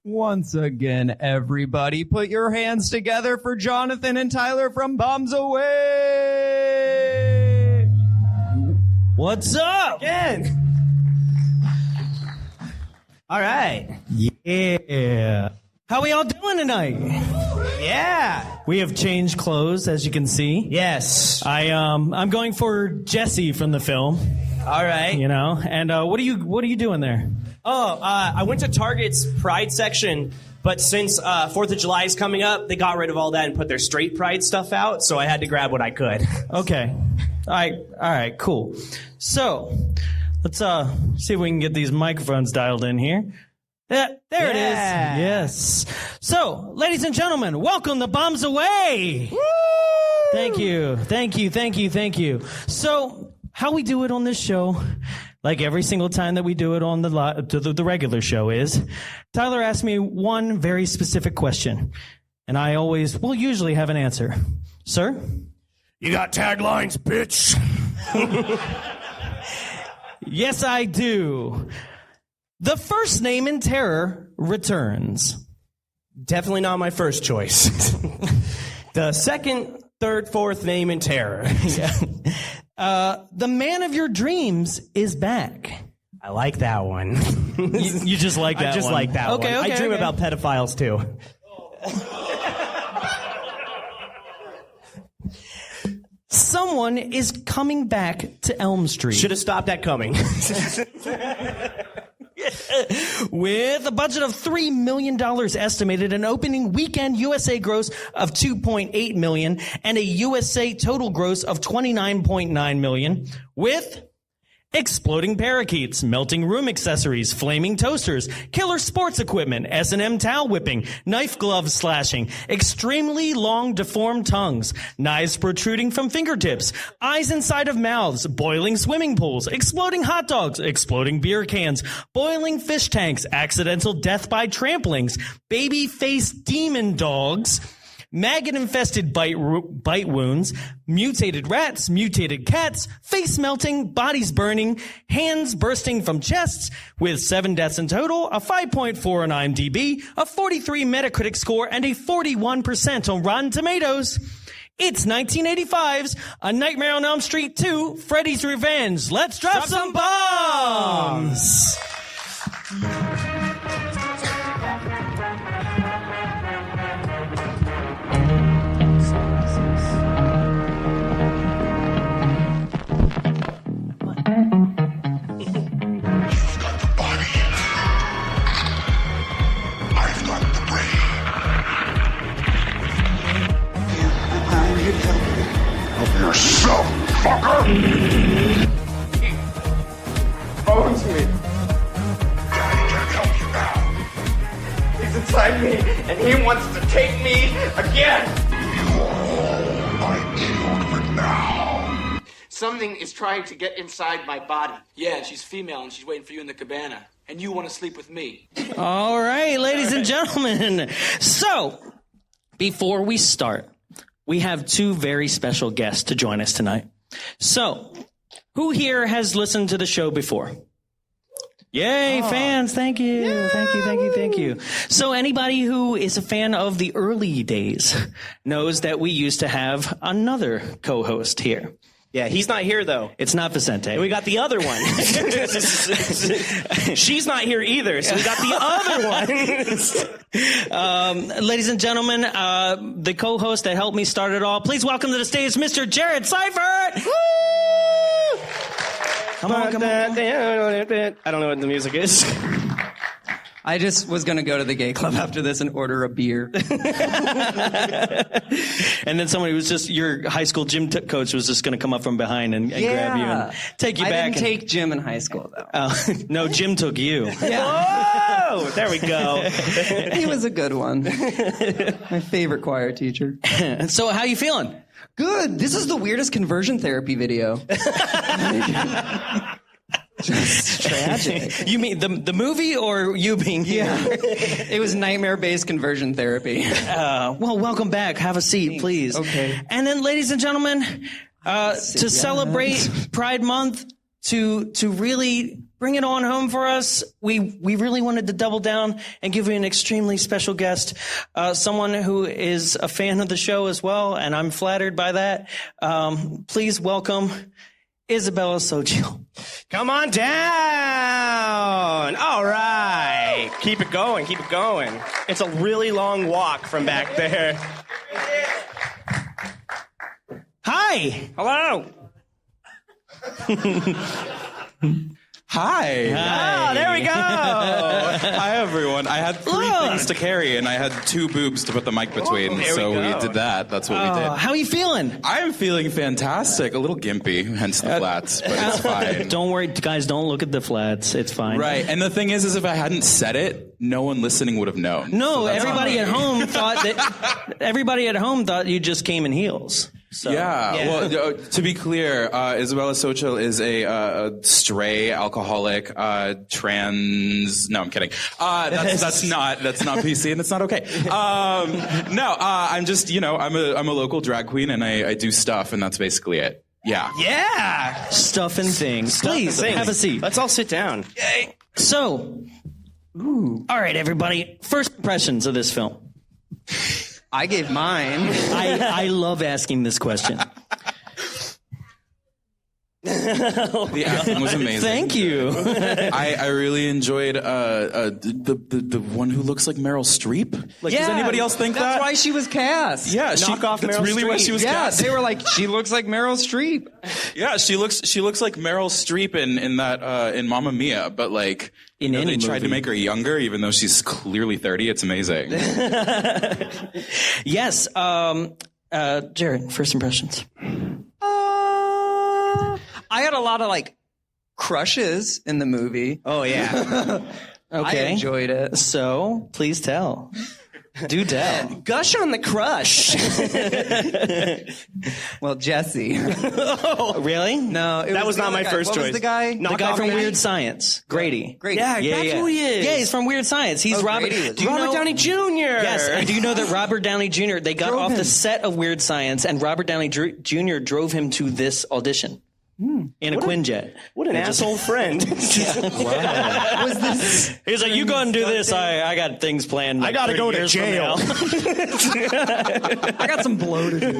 Once again, everybody, put your hands together for Jonathan and Tyler from Bombs Away! What's up? Again. All right. Yeah. How we all doing tonight? Yeah. We have changed clothes, as you can see. Yes. I'm going for Jesse from the film. All right. You know, and what are you doing there? Oh, I went to Target's Pride section, but since 4th of July is coming up, they got rid of all that and put their straight Pride stuff out, so I had to grab what I could. Okay. All right, cool. So, let's see if we can get these microphones dialed in here. There it is. Yes. So, ladies and gentlemen, welcome to Bombs Away. Woo! Thank you. So, how we do it on this show, like every single time that we do it on the regular show, is Tyler asks me one very specific question, and I will usually have an answer. Sir? You got taglines, bitch. Yes, I do. The first name in terror returns. Definitely not my first choice. The second, third, fourth name in terror. The man of your dreams is back. I like that one. You just like that one? I just like that one. I dream about pedophiles, too. Someone is coming back to Elm Street. Should have stopped at coming. With a budget of $3 million estimated, an opening weekend USA gross of $2.8 million, and a USA total gross of $29.9 million, with exploding parakeets, melting room accessories, flaming toasters, killer sports equipment, S&M towel whipping, knife glove slashing, extremely long deformed tongues, knives protruding from fingertips, eyes inside of mouths, boiling swimming pools, exploding hot dogs, exploding beer cans, boiling fish tanks, accidental death by tramplings, baby-faced demon dogs, maggot-infested bite wounds, mutated rats, mutated cats, face melting, bodies burning, hands bursting from chests, with 7 deaths in total, a 5.4 on IMDb, a 43 Metacritic score, and a 41% on Rotten Tomatoes. It's 1985's A Nightmare on Elm Street 2, Freddy's Revenge. Let's drop some bombs! Yourself, fucker! He owns me. Daddy can't help you now. He's inside me, and he wants to take me again. You are all I killed for now. Something is trying to get inside my body. Yeah, and she's female, and she's waiting for you in the cabana. And you want to sleep with me. All right, ladies and gentlemen. So, before we start, we have 2 very special guests to join us tonight. So, who here has listened to the show before? Yay, fans. Thank you. Yeah. Thank you. So anybody who is a fan of the early days knows that we used to have another co-host here. Yeah, he's not here, though. It's not Vicente. And we got the other one. She's not here either, so we got the other one. Ladies and gentlemen, the co-host that helped me start it all, please welcome to the stage Mr. Jarrett Seifert! Woo! Come on. I don't know what the music is. I just was going to go to the gay club after this and order a beer. And then somebody was just, your high school gym coach was just going to come up from behind and grab you and take you back. I didn't take gym in high school, though. No, Jim took you. Yeah. Whoa! There we go. He was a good one. My favorite choir teacher. So how you feeling? Good. This is the weirdest conversion therapy video. Just tragic. You mean the movie or you being here? Yeah. It was nightmare-based conversion therapy. Well, welcome back. Have a seat, please. Okay. And then, ladies and gentlemen, to celebrate Pride Month, to really bring it on home for us, we really wanted to double down and give you an extremely special guest, someone who is a fan of the show as well, and I'm flattered by that. Please welcome Isabella Xochitl. Come on down. All right. Keep it going. Keep it going. It's a really long walk from back there. Hi. Hello. Hi. Oh, there we go. Hi, everyone. I had three things to carry, and I had 2 boobs to put the mic between, there we we go. did that. That's what we did. How are you feeling? I am feeling fantastic. A little gimpy, hence the flats, but it's fine. Don't worry, guys. Don't look at the flats. It's fine. Right, and the thing is if I hadn't said it, no one listening would have known. No, So that's everybody on at me. home thought you just came in heels. So, Yeah. Well, to be clear, Isabella Xochitl is a stray alcoholic trans. No, I'm kidding. That's not PC, and it's not okay. I'm just I'm a local drag queen, and I do stuff, and that's basically it. Yeah. Yeah. stuff and things. Please have a seat. Let's all sit down. Yay. So, all right, everybody. First impressions of this film. I gave mine. I love asking this question. The acting was amazing. Thank you. I really enjoyed the one who looks like Meryl Streep. Like, does anybody else think that's that? That's why she was cast. Yeah, Knock off that's Meryl really why Streep. she was Yeah, cast. they were like, she looks like Meryl Streep. Yeah, she looks like Meryl Streep in that in Mamma Mia, but like In any they tried to movie. make her younger, even though she's clearly 30. It's amazing. Yes. Jared, first impressions. I had a lot of like crushes in the movie. Oh, yeah. Okay. I enjoyed it. So, please tell. Do tell. Gush on the crush. Well, Jesse. Really? No, That was not my first What choice. was the guy? The guy from Weird Science, Grady. Grady. Yeah, that's who he is. Yeah, he's from Weird Science. He's Robert. Grady was- Do you Robert know- Downey Jr. Yes, and do you know that Robert Downey Jr. They got Drove off the him. set of Weird Science, and Robert Downey Jr. drove him to this audition in a Quinjet. What an asshole friend. Was this? He's like, "You go and do this. I got things planned. I gotta go to jail." I got some blow to do.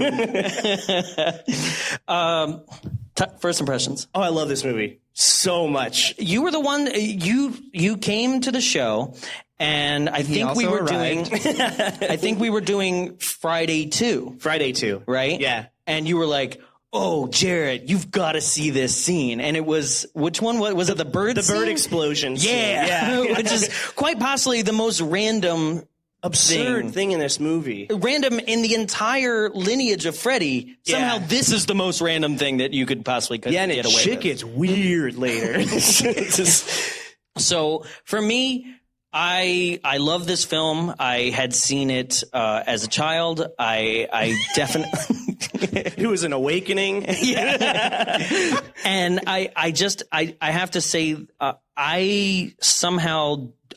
First impressions. Oh, I love this movie so much. You were the one. You came to the show, and I think we also were doing. I think we were doing Friday 2, Friday 2. right? Yeah. And you were like, "Oh, Jarrett, you've got to see this scene." And it was, which one was it? The bird. The bird scene? explosion. scene. Yeah, which is quite possibly the most random. Absurd thing in this movie. Random in the entire lineage of Freddy. Yeah. Somehow this is the most random thing that you could possibly Yeah, and get away shit with. gets weird later. It's just- So for me, I love this film. I had seen it as a child. I definitely it was an awakening. and I have to say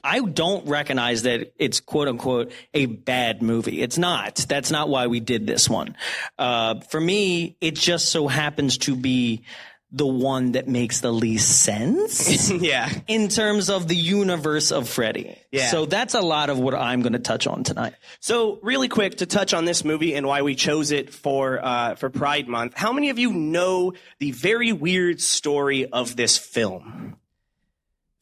I don't recognize that it's quote unquote a bad movie. It's not. That's not why we did this one. For me, it just so happens to be the one that makes the least sense Yeah. in terms of the universe of Freddy. Yeah. So that's a lot of what I'm going to touch on tonight. So really quick to touch on this movie and why we chose it for Pride Month. How many of you know the very weird story of this film?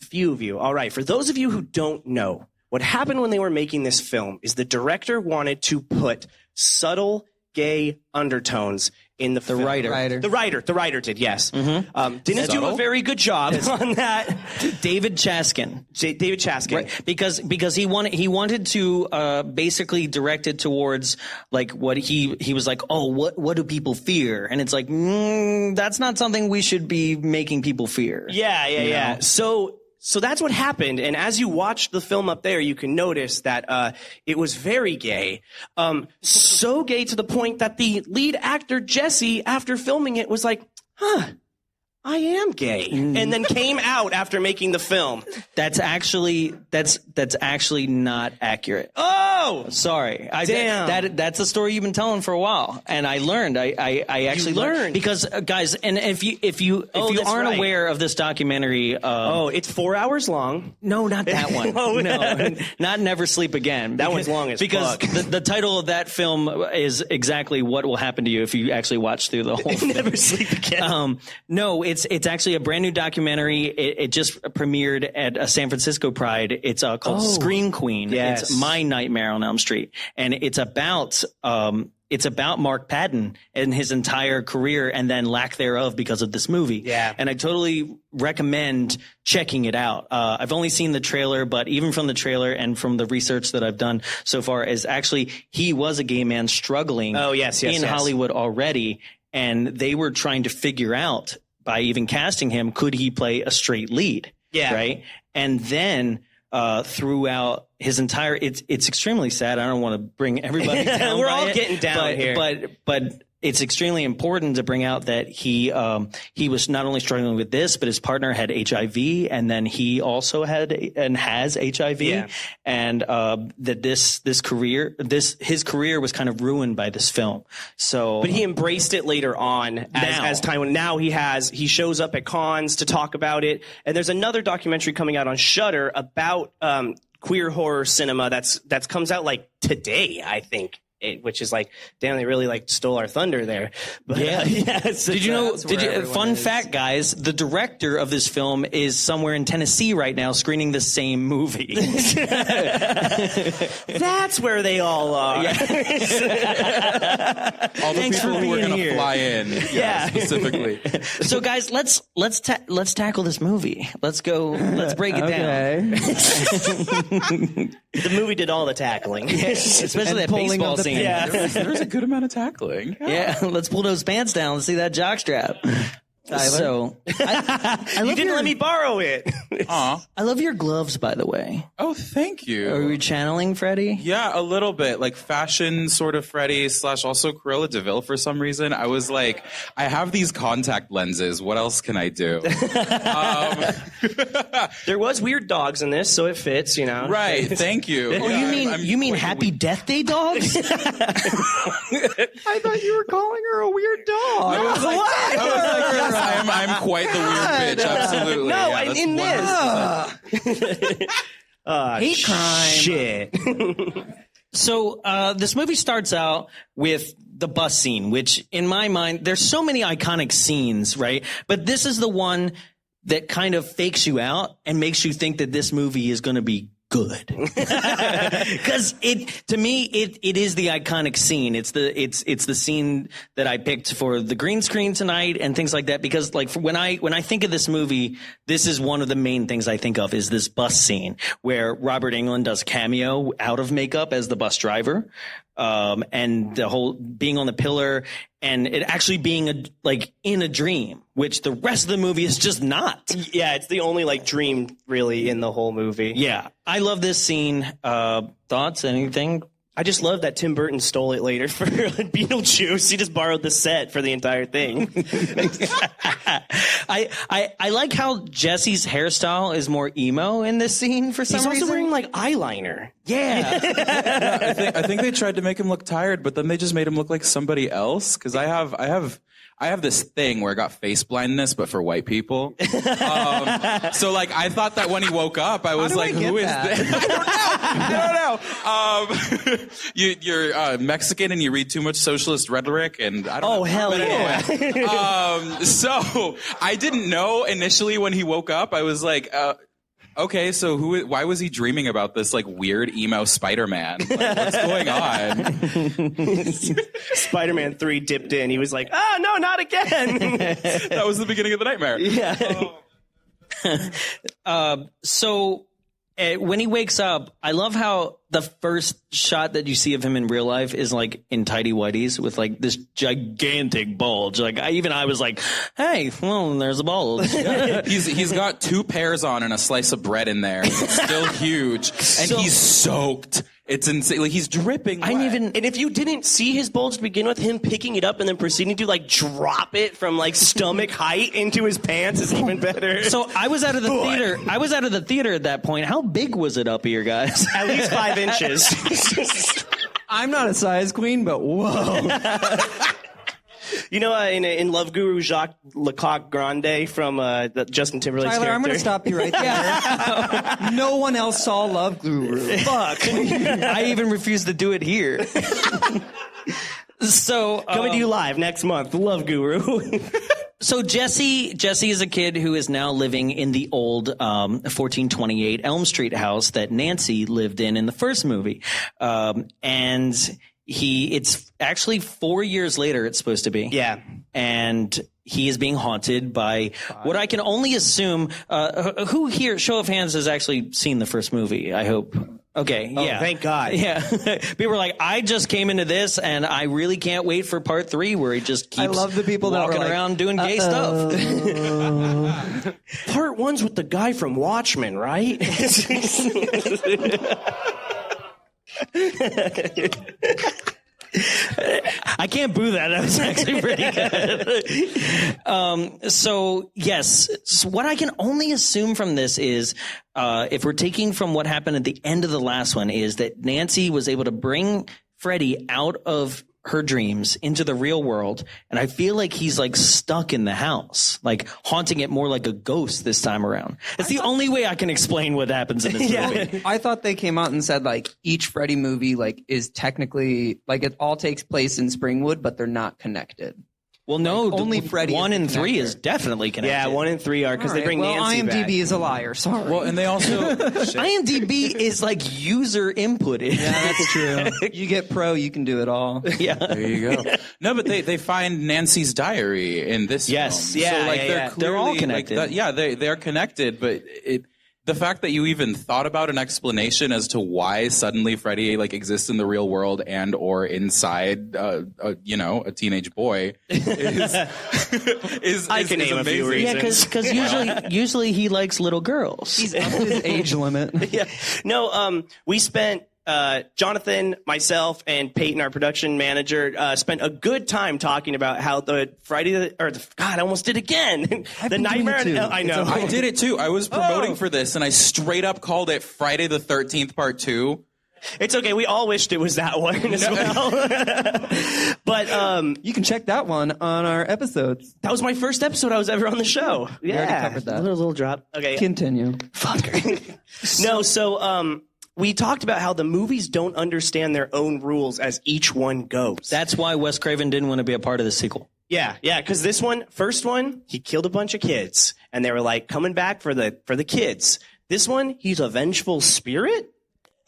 Few of you. All right. For those of you who don't know, what happened when they were making this film is the director wanted to put subtle gay undertones in the film. writer. The writer did, yes. Didn't do a very good job on that. David Chaskin. David Chaskin. Right, because he wanted to basically direct it towards like what he was like, oh, what do people fear? And it's like, that's not something we should be making people fear. Yeah. So that's what happened. And as you watch the film up there, you can notice that it was very gay. So gay to the point that the lead actor, Jesse, after filming it, was like, I am gay, and then came out after making the film. That's actually not accurate. Oh, sorry. Damn. That's a story you've been telling for a while, and I learned. I actually learned because guys, and if you aren't aware of this documentary, it's 4 hours long. No, not that one. No, not Never Sleep Again. That one's long as fuck. Because the title of that film is exactly what will happen to you if you actually watch through the whole thing. Never Sleep Again. No, it's actually a brand new documentary. It just premiered at a San Francisco Pride. It's called Scream Queen. Yes. It's My Nightmare on Elm Street, and it's about Mark Patton and his entire career and then lack thereof because of this movie. Yeah. And I totally recommend checking it out. I've only seen the trailer, but even from the trailer and from the research that I've done so far is actually he was a gay man struggling in Hollywood already. And they were trying to figure out by even casting him, could he play a straight lead? Yeah. Right. And then throughout his entire, it's extremely sad. I don't want to bring everybody down. We're all getting down here. But it's extremely important to bring out that he was not only struggling with this, but his partner had HIV, and then he also had and has HIV, and that his career was kind of ruined by this film. So, but he embraced it later on as time went. Now he shows up at cons to talk about it, and there's another documentary coming out on Shudder about queer horror cinema that's comes out like today, I think. Which is like, damn, they really stole our thunder there. But, did you know? Fun fact, guys, the director of this film is somewhere in Tennessee right now screening the same movie. That's where they all are. All the people who are going to fly in, specifically. So, guys, let's tackle this movie. Let's go. Let's break it down. The movie did all the tackling, especially that baseball scene. Yeah, there's a good amount of tackling. Yeah, let's pull those pants down and see that jockstrap. So, you didn't let me borrow it. I love your gloves, by the way. Oh, thank you. Are we channeling Freddy? Yeah, a little bit. Like fashion sort of Freddy / also Cruella de Vil for some reason. I was like, I have these contact lenses. What else can I do? There was weird dogs in this, so it fits, you know. Right, thank you. Oh, you mean Happy Death Day dogs? I thought you were calling her a weird dog. I was like, I'm quite the weird bitch, absolutely. No, yeah, in this. Hate crime. Shit. So this movie starts out with the bus scene, which in my mind, there's so many iconic scenes, right? But this is the one that kind of fakes you out and makes you think that this movie is going to be good. Because to me it is the iconic scene. It's the scene that I picked for the green screen tonight and things like that, because like when I think of this movie, this is one of the main things I think of is this bus scene where Robert Englund does cameo out of makeup as the bus driver. And the whole being on the pillar and it actually being in a dream, which the rest of the movie is just not. Yeah, it's the only dream really in the whole movie. Yeah, I love this scene. Thoughts? Anything? I just love that Tim Burton stole it later for Beetlejuice. He just borrowed the set for the entire thing. I like how Jesse's hairstyle is more emo in this scene for some reason. He's also wearing eyeliner. Yeah. I think they tried to make him look tired, but then they just made him look like somebody else. Because I have this thing where I got face blindness, but for white people. So I thought that when he woke up, I was like, "Who is this?" I don't know. You're Mexican and you read too much socialist rhetoric, and I don't know. Oh hell yeah! Anyway. So I didn't know initially when he woke up. I was like. Okay, so why was he dreaming about this weird emo Spider-Man? What's going on? Spider-Man 3 dipped in. He was like, "Oh, no, not again." That was the beginning of the nightmare. Yeah. So when he wakes up, I love how the first shot that you see of him in real life is in tidy whities with this gigantic bulge. I was like, hey, well, there's a bulge. He's got 2 pears on and a slice of bread in there. It's still huge, and he's soaked It's insane. Like, he's dripping wet. And if you didn't see his bulge to begin with, him picking it up and then proceeding to like drop it from like stomach height into his pants is even better. So I was out of the theater. I was out of the theater at that point. How big was it up here, guys? At least 5 inches. I'm not a size queen, but whoa. You know, in Love Guru, Jacques Lecoq Grande from the Justin Timberlake's Tyler, character. I'm going to stop you right there. No one else saw Love Guru. Fuck. I even refuse to do it here. So Coming to you live next month, Love Guru. So Jesse is a kid who is now living in the old 1428 Elm Street house that Nancy lived in the first movie, and it's actually 4 years later. It's supposed to be, Yeah. and he is being haunted by what I can only assume. Who here, show of hands, has actually seen the first movie? I hope. Okay, Oh, yeah. thank God. Yeah. People were like, I just came into this, and I really can't wait for part 3 where he just keeps love the people that were walking like, around doing gay stuff. Part 1's with the guy from Watchmen, right? I can't boo that. That was actually pretty good. So what I can only assume from this is, if we're taking from what happened at the end of the last one, is that Nancy was able to bring Freddy out of her dreams into the real world, and I feel like he's like stuck in the house, like haunting it more like a ghost this time around. It's the only way I can explain what happens in this movie. I thought they came out and said like each Freddy movie like is technically like it all takes place in Springwood, but they're not connected. Well, no, only Freddy 1 is the and 3 is connector. definitely connected. Yeah, 1 and 3 are because they bring Nancy IMDb back. is a liar. Sorry. Well, and they also... IMDb is like user inputted. Yeah, that's true. You get pro, you can do it all. Yeah. There you go. No, but they find Nancy's diary in this Yes. film. Yeah, so, like, yeah, they're yeah. clearly, They're all like, connected. they're connected, but the fact that you even thought about an explanation as to why suddenly Freddy like exists in the real world and or inside a teenage boy is I can name a few amazing. reasons. Yeah, because usually he likes little girls. He's up to his age limit. Yeah. No, we spent Jonathan, myself, and Peyton, our production manager, spent a good time talking about how the God, I almost did again. The Nightmare. I know. I did it too. I was promoting for this, and I straight up called it Friday the 13th Part 2. It's okay. We all wished it was that one as well. But You can check that one on our episodes. that was my first episode I was ever on the show. Yeah, already covered that. A little drop. Okay. Continue. Fuck. No, so we talked about how the movies don't understand their own rules as each one goes. That's why Wes Craven didn't want to be a part of the sequel. Yeah, because this first one, he killed a bunch of kids, and they were like coming back for the kids. This one, he's a vengeful spirit.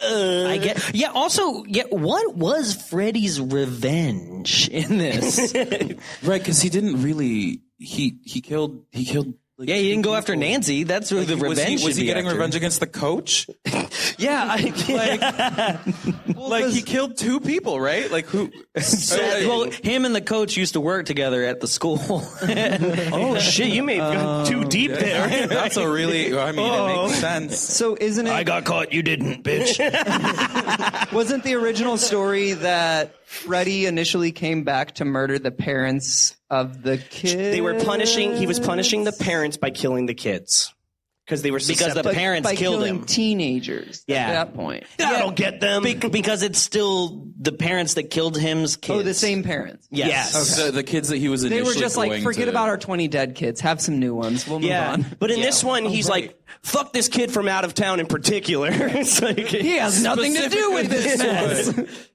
I get. Yeah. Also, what was Freddy's revenge in this? Right, because he didn't really. He killed. Like, Yeah, he didn't go after Nancy. That's where the revenge Was he should be getting after. revenge against the coach? Yeah, Like he killed 2 people, right? Like who? Well, him and the coach used to work together at the school. oh shit, you may have gone too deep there. That's a really. It makes sense. So isn't it? I got caught. You didn't, bitch. Wasn't the original story that Freddy initially came back to murder the parents of the kids? He was punishing the parents by killing the kids. Because they were Because the But parents by killed killing him. teenagers Yeah. at that point. That'll get them. Because it's still the parents that killed him's kids. Oh, the same parents. Yes. The kids that he was They initially were just like, going forget to- about our 20 dead kids. Have some new ones. We'll move Yeah, on. but in this one, he's like, fuck this kid from out of town in particular. It's like, He has nothing to do with this mess.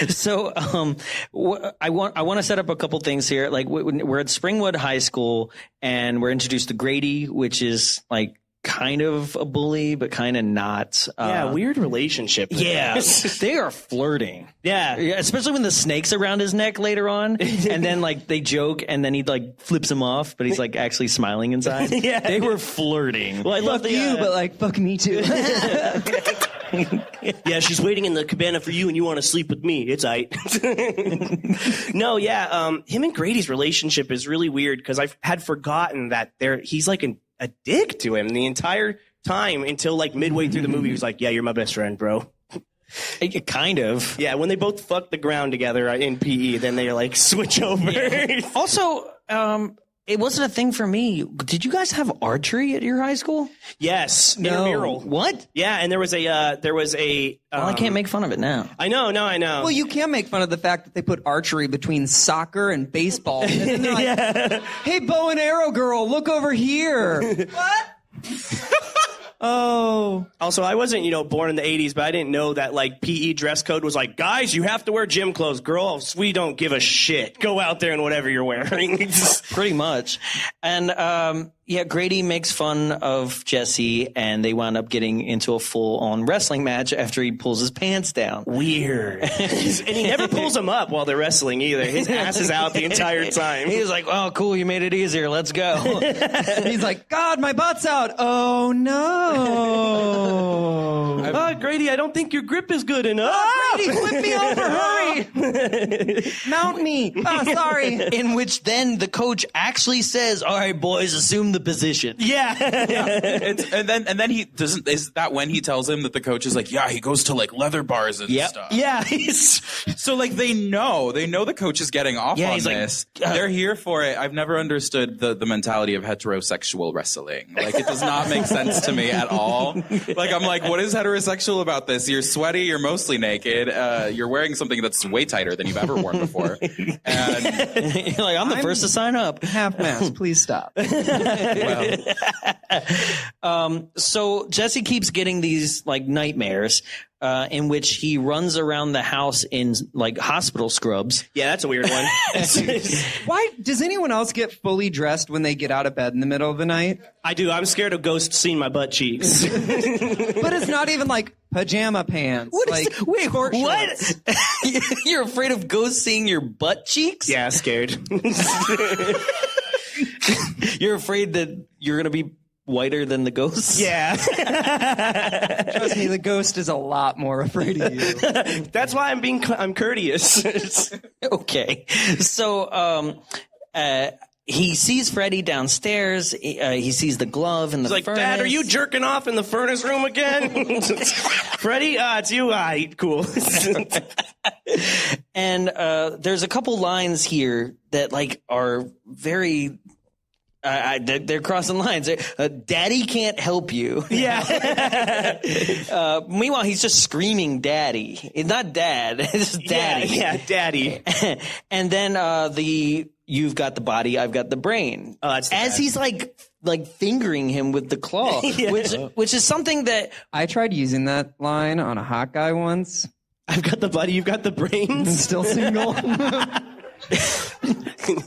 So, I want to set up a couple things here. Like we're at Springwood High School, and we're introduced to Grady, which is like kind of a bully, but kind of not. yeah, weird relationship. Yeah, they are flirting. Yeah. Especially when the snake's around his neck later on, and then like they joke, and then he like flips him off, but he's like actually smiling inside. Yeah. They were flirting. Well, I love Fuck the you, but like, fuck me too. yeah, she's waiting in the cabana for you, and you want to sleep with me. It's aight. No, yeah, him and Grady's relationship is really weird because I had forgotten that he's like a dick to him the entire time until like midway through the movie. He was like, "Yeah, you're my best friend, bro." Kind of. Yeah, when they both fuck the ground together in PE, then they like switch over. Yeah. Also, it wasn't a thing for me. Did you guys have archery at your high school? Yes, No. intramural. What? Yeah, and there was a. Well, I can't make fun of it now. I know. Well, you can't make fun of the fact that they put archery between soccer and baseball. And then they're like, hey, bow and arrow girl, look over here. What? Oh. Also, I wasn't, born in the 80s, but I didn't know that, like, PE dress code was like, guys, you have to wear gym clothes. Girls, we don't give a shit. Go out there in whatever you're wearing. Pretty much. And, Grady makes fun of Jesse, and they wound up getting into a full-on wrestling match after he pulls his pants down. Weird. And he never pulls them up while they're wrestling either. His ass is out the entire time. He's like, oh, cool, you made it easier. Let's go. He's like, God, my butt's out. Oh, no. Grady, I don't think your grip is good enough. Grady, flip me over, hurry. Mount me. Oh, sorry. In which then the coach actually says, all right, boys, assume the position. Yeah. And then he doesn't. Is that when he tells him that the coach is like, yeah, he goes to like leather bars and stuff. Yeah. So like they know the coach is getting off on he's like, this. They're here for it. I've never understood the mentality of heterosexual wrestling. Like it does not make sense to me at all. Like I'm like, what is heterosexual about this? You're sweaty. You're mostly naked. You're wearing something that's way tighter than you've ever worn before. And You're like, I'm the first to sign up. Half mast, please stop. So Jesse keeps getting these like nightmares in which he runs around the house in like hospital scrubs. Yeah, that's a weird one. Why does anyone else get fully dressed when they get out of bed in the middle of the night? I do. I'm scared of ghosts seeing my butt cheeks. But it's not even like pajama pants. Wait, what? You're afraid of ghosts seeing your butt cheeks? Yeah, scared. You're afraid that you're going to be whiter than the ghosts? Yeah. Trust me, the ghost is a lot more afraid of you. That's why I'm courteous. Okay. So, he sees Freddy downstairs. He sees the glove in the He's like, furnace. Dad, are you jerking off in the furnace room again? Freddy, it's you. Cool. And there's a couple lines here that like are very. They're crossing lines. Daddy can't help you. Yeah. Meanwhile, he's just screaming, "Daddy!" It's not Dad. It's Daddy. Yeah, Daddy. And then "You've got the body, I've got the brain." Oh, that's the as best. he's like fingering him with the claw, which is something that I tried using that line on a hot guy once. I've got the body, you've got the brains. Still single.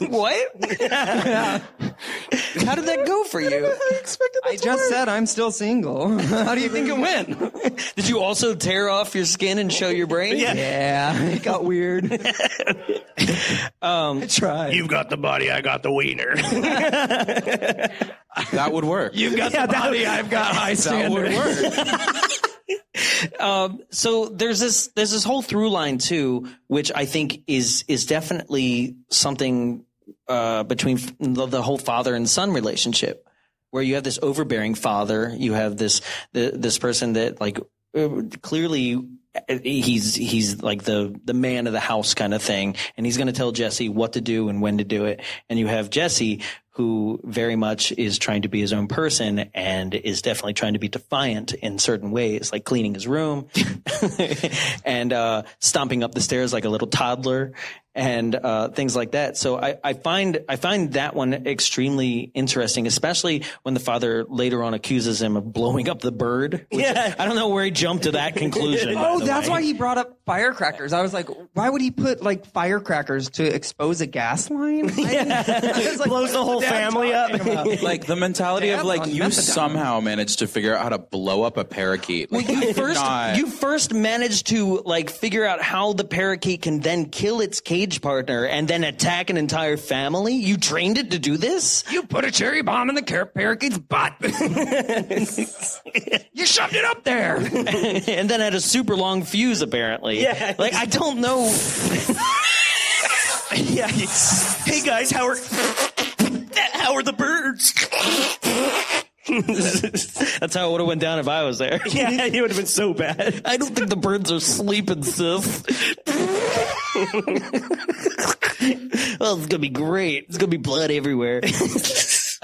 What? How did that go for you? I just said I'm still single. How do you think it went? Did you also tear off your skin and show your brain? Yeah, it got weird. I tried. You've got the body, I got the wiener. that would work. You've got the body, I've got high That would work. So there's this whole through line too, which I think is definitely something between the whole father and son relationship, where you have this overbearing father, you have this person that like clearly he's like the man of the house kind of thing, and he's going to tell Jesse what to do and when to do it, and you have Jesse who very much is trying to be his own person and is definitely trying to be defiant in certain ways, like cleaning his room and stomping up the stairs like a little toddler and things like that. So I find that one extremely interesting, especially when the father later on accuses him of blowing up the bird. Which I don't know where he jumped to that conclusion. Oh, that's why he brought up firecrackers. I was like, why would he put like firecrackers to expose a gas line? I was like, blows the whole family up. Like the mentality of like you somehow managed to figure out how to blow up a parakeet. Like, you first managed to like figure out how the parakeet can then kill its cage partner and then attack an entire family. You trained it to do this? You put a cherry bomb in the parakeet's butt. You shoved it up there. And then had a super long fuse, apparently. Yeah. Like, I don't know. Yeah. Hey guys, how are the birds? That's how it would have went down if I was there. Yeah, it would have been so bad. I don't think the birds are sleeping, sis. Well, it's gonna be great. It's gonna be blood everywhere. It's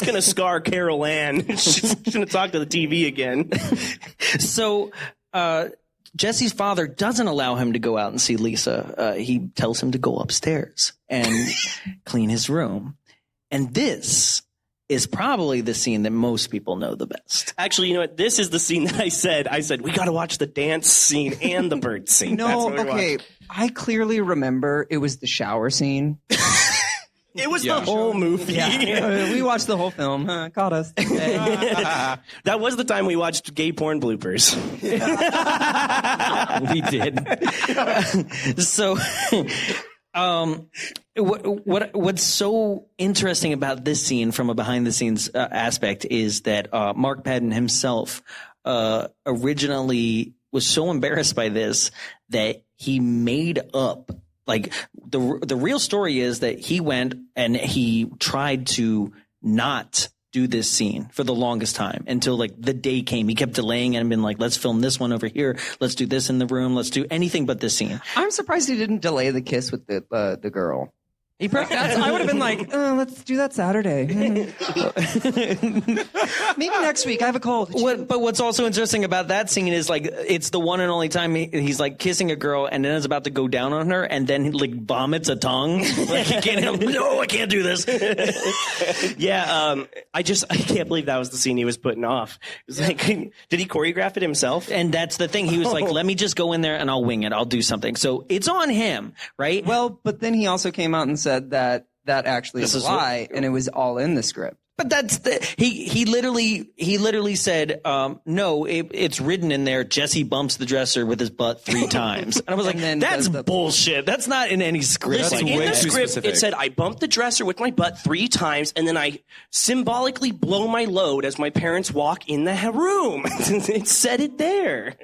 gonna scar Carol Ann. She's gonna talk to the TV again. So, Jesse's father doesn't allow him to go out and see Lisa. He tells him to go upstairs and clean his room. And this is probably the scene that most people know the best. Actually, you know what? This is the scene that I said we got to watch the dance scene and the bird scene. No, okay. I clearly remember it was the shower scene. It was the whole movie. Yeah. We watched the whole film. Caught us. That was the time we watched gay porn bloopers. We did. So, what's so interesting about this scene from a behind the scenes aspect is that Mark Patton himself originally was so embarrassed by this that he made up. Like the real story is that he went and he tried to not do this scene for the longest time until like the day came. He kept delaying it and been like, let's film this one over here. Let's do this in the room. Let's do anything but this scene. I'm surprised he didn't delay the kiss with the girl. I would have been like, let's do that Saturday. Maybe next week. I have a cold. But what's also interesting about that scene is like it's the one and only time he's like kissing a girl and then is about to go down on her and then he like vomits a tongue. Like he can't. No, I can't do this. Yeah, I can't believe that was the scene he was putting off. It was like, did he choreograph it himself? And that's the thing. He was like, let me just go in there and I'll wing it. I'll do something. So it's on him, right? Well, but then he also came out and said that actually is a lie, and it was all in the script. But that's he literally said, no, it's written in there. Jesse bumps the dresser with his butt 3 times. And I was like, that's bullshit. That's not in any script. Listen, in the script, it said, I bumped the dresser with my butt 3 times, and then I symbolically blow my load as my parents walk in the room. It said it there.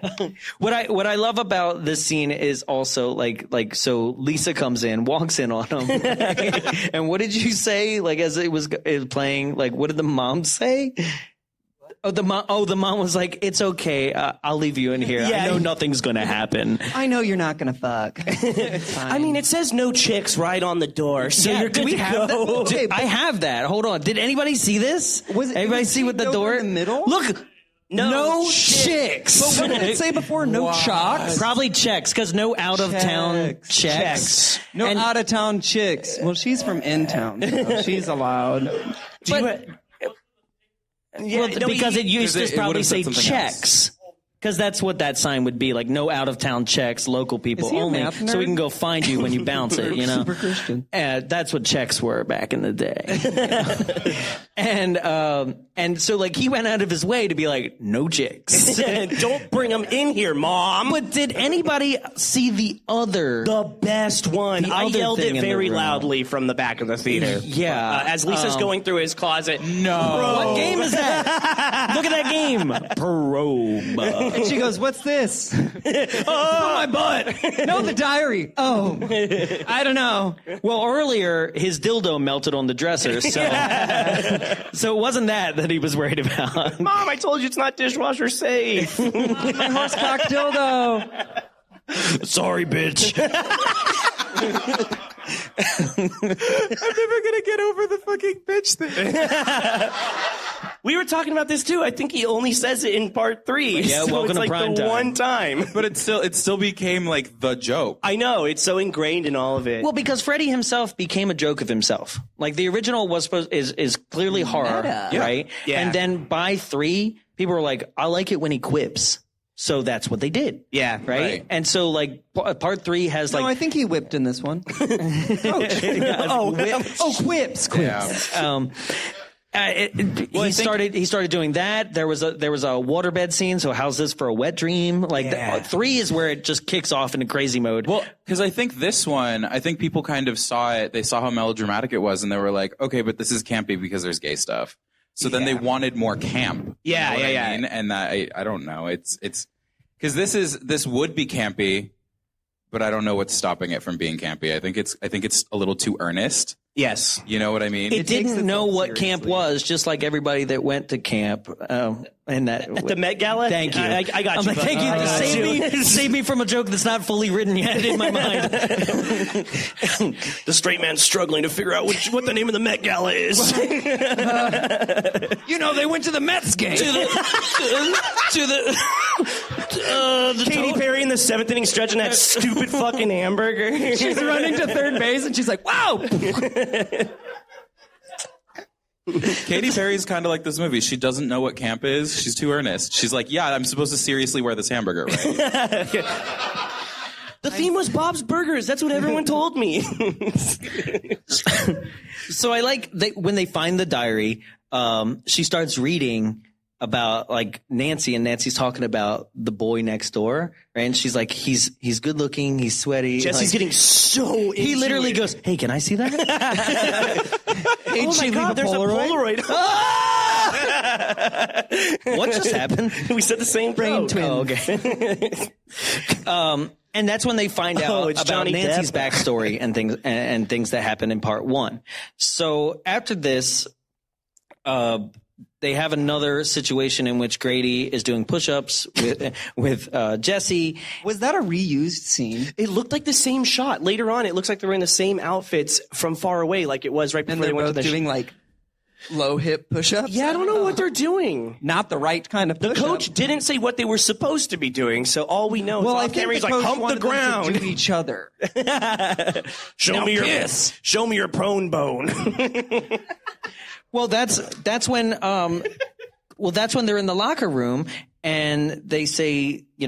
What I love about this scene is also like so Lisa comes in, walks in on him. And what did you say? Like as it was playing, like, what did the mom say? The mom was like, it's okay. I'll leave you in here. Yeah, I know nothing's going to happen. I know you're not going to fuck. I mean, it says no chicks right on the door. So you're good to go. I have that. Hold on. Did anybody see this? Everybody see what the door? In the middle? Look. No chicks. But what did it say before? No chocks? Probably checks, because no out-of-town checks. No out-of-town chicks. Well, she's from in-town, so she's allowed. Because it used to probably say checks. Because that's what that sign would be, like no out-of-town checks, local people only, so we can go find you when you bounce it, you know? Super Christian. That's what checks were back in the day. And so, like, he went out of his way to be like, no chicks. Don't bring them in here, Mom. But did anybody see the best one? I yelled it very loudly from the back of the theater. Yeah. As Lisa's going through his closet. No. What game is that? Look at that game. Probe. And she goes, what's this? Oh, my butt. No, the diary. Oh, I don't know. Well, earlier, his dildo melted on the dresser, so so it wasn't that he was worried about. Mom, I told you it's not dishwasher safe. My horsecock dildo. Sorry, bitch. I'm never going to get over the fucking bitch thing. We were talking about this too. I think he only says it in part 3. Yeah, so welcome it's to like prime the time. one time. But it still became like the joke. I know, it's so ingrained in all of it. Well, because Freddy himself became a joke of himself. Like the original is clearly horror, right? Yeah. And then by 3, people were like, I like it when he quips. So that's what they did. Yeah. Right? And so, like, part 3 has, like... No, I think he whipped in this one. Quips. Yeah. He started doing that. There was a waterbed scene. So how's this for a wet dream? Like 3 is where it just kicks off into crazy mode. Well, because I think this one, people kind of saw it. They saw how melodramatic it was, and they were like, okay, but this is campy because there's gay stuff. So then they wanted more camp. Yeah, you know yeah. I mean? And I don't know. It's because this would be campy, but I don't know what's stopping it from being campy. I think it's a little too earnest. Yes. You know what I mean? It didn't know what camp was, just like everybody that went to camp. And that At the Met Gala? Thank you. I got I'm you. like, thank you. Save me from a joke that's not fully written yet in my mind. The straight man's struggling to figure out what the name of the Met Gala is. They went to the Mets game. Katy Perry in the 7th inning stretching that stupid fucking hamburger. She's running to third base, and she's like, wow. Katy Perry's kind of like this movie. She doesn't know what camp is. She's too earnest. She's like, yeah, I'm supposed to seriously wear this hamburger, right? The theme was Bob's Burgers. That's what everyone told me. So I like when they find the diary, she starts reading about like Nancy, and Nancy's talking about the boy next door, right? And she's like, he's good looking, he's sweaty. Jesse's getting so he literally goes, hey, can I see that? Hey, oh my God, there's a Polaroid. What just happened? We said the same Brain joke. twins. Oh, okay. And that's when they find out it's about Johnny Nancy's Depp. backstory and things that happen in part 1. So after this, they have another situation in which Grady is doing push-ups with Jesse. Was that a reused scene? It looked like the same shot. Later on, it looks like they were in the same outfits from far away, like it was right before And they they're went to both the doing like low hip push-ups? Yeah, I don't know what they're doing. Not the right kind of The push-up. coach didn't say what they were supposed to be doing, so all we know is I off camera he's think the like, coach hump the wanted them ground. to do each other. Show me your prone bone. Well, that's when they're in the locker room and they say, you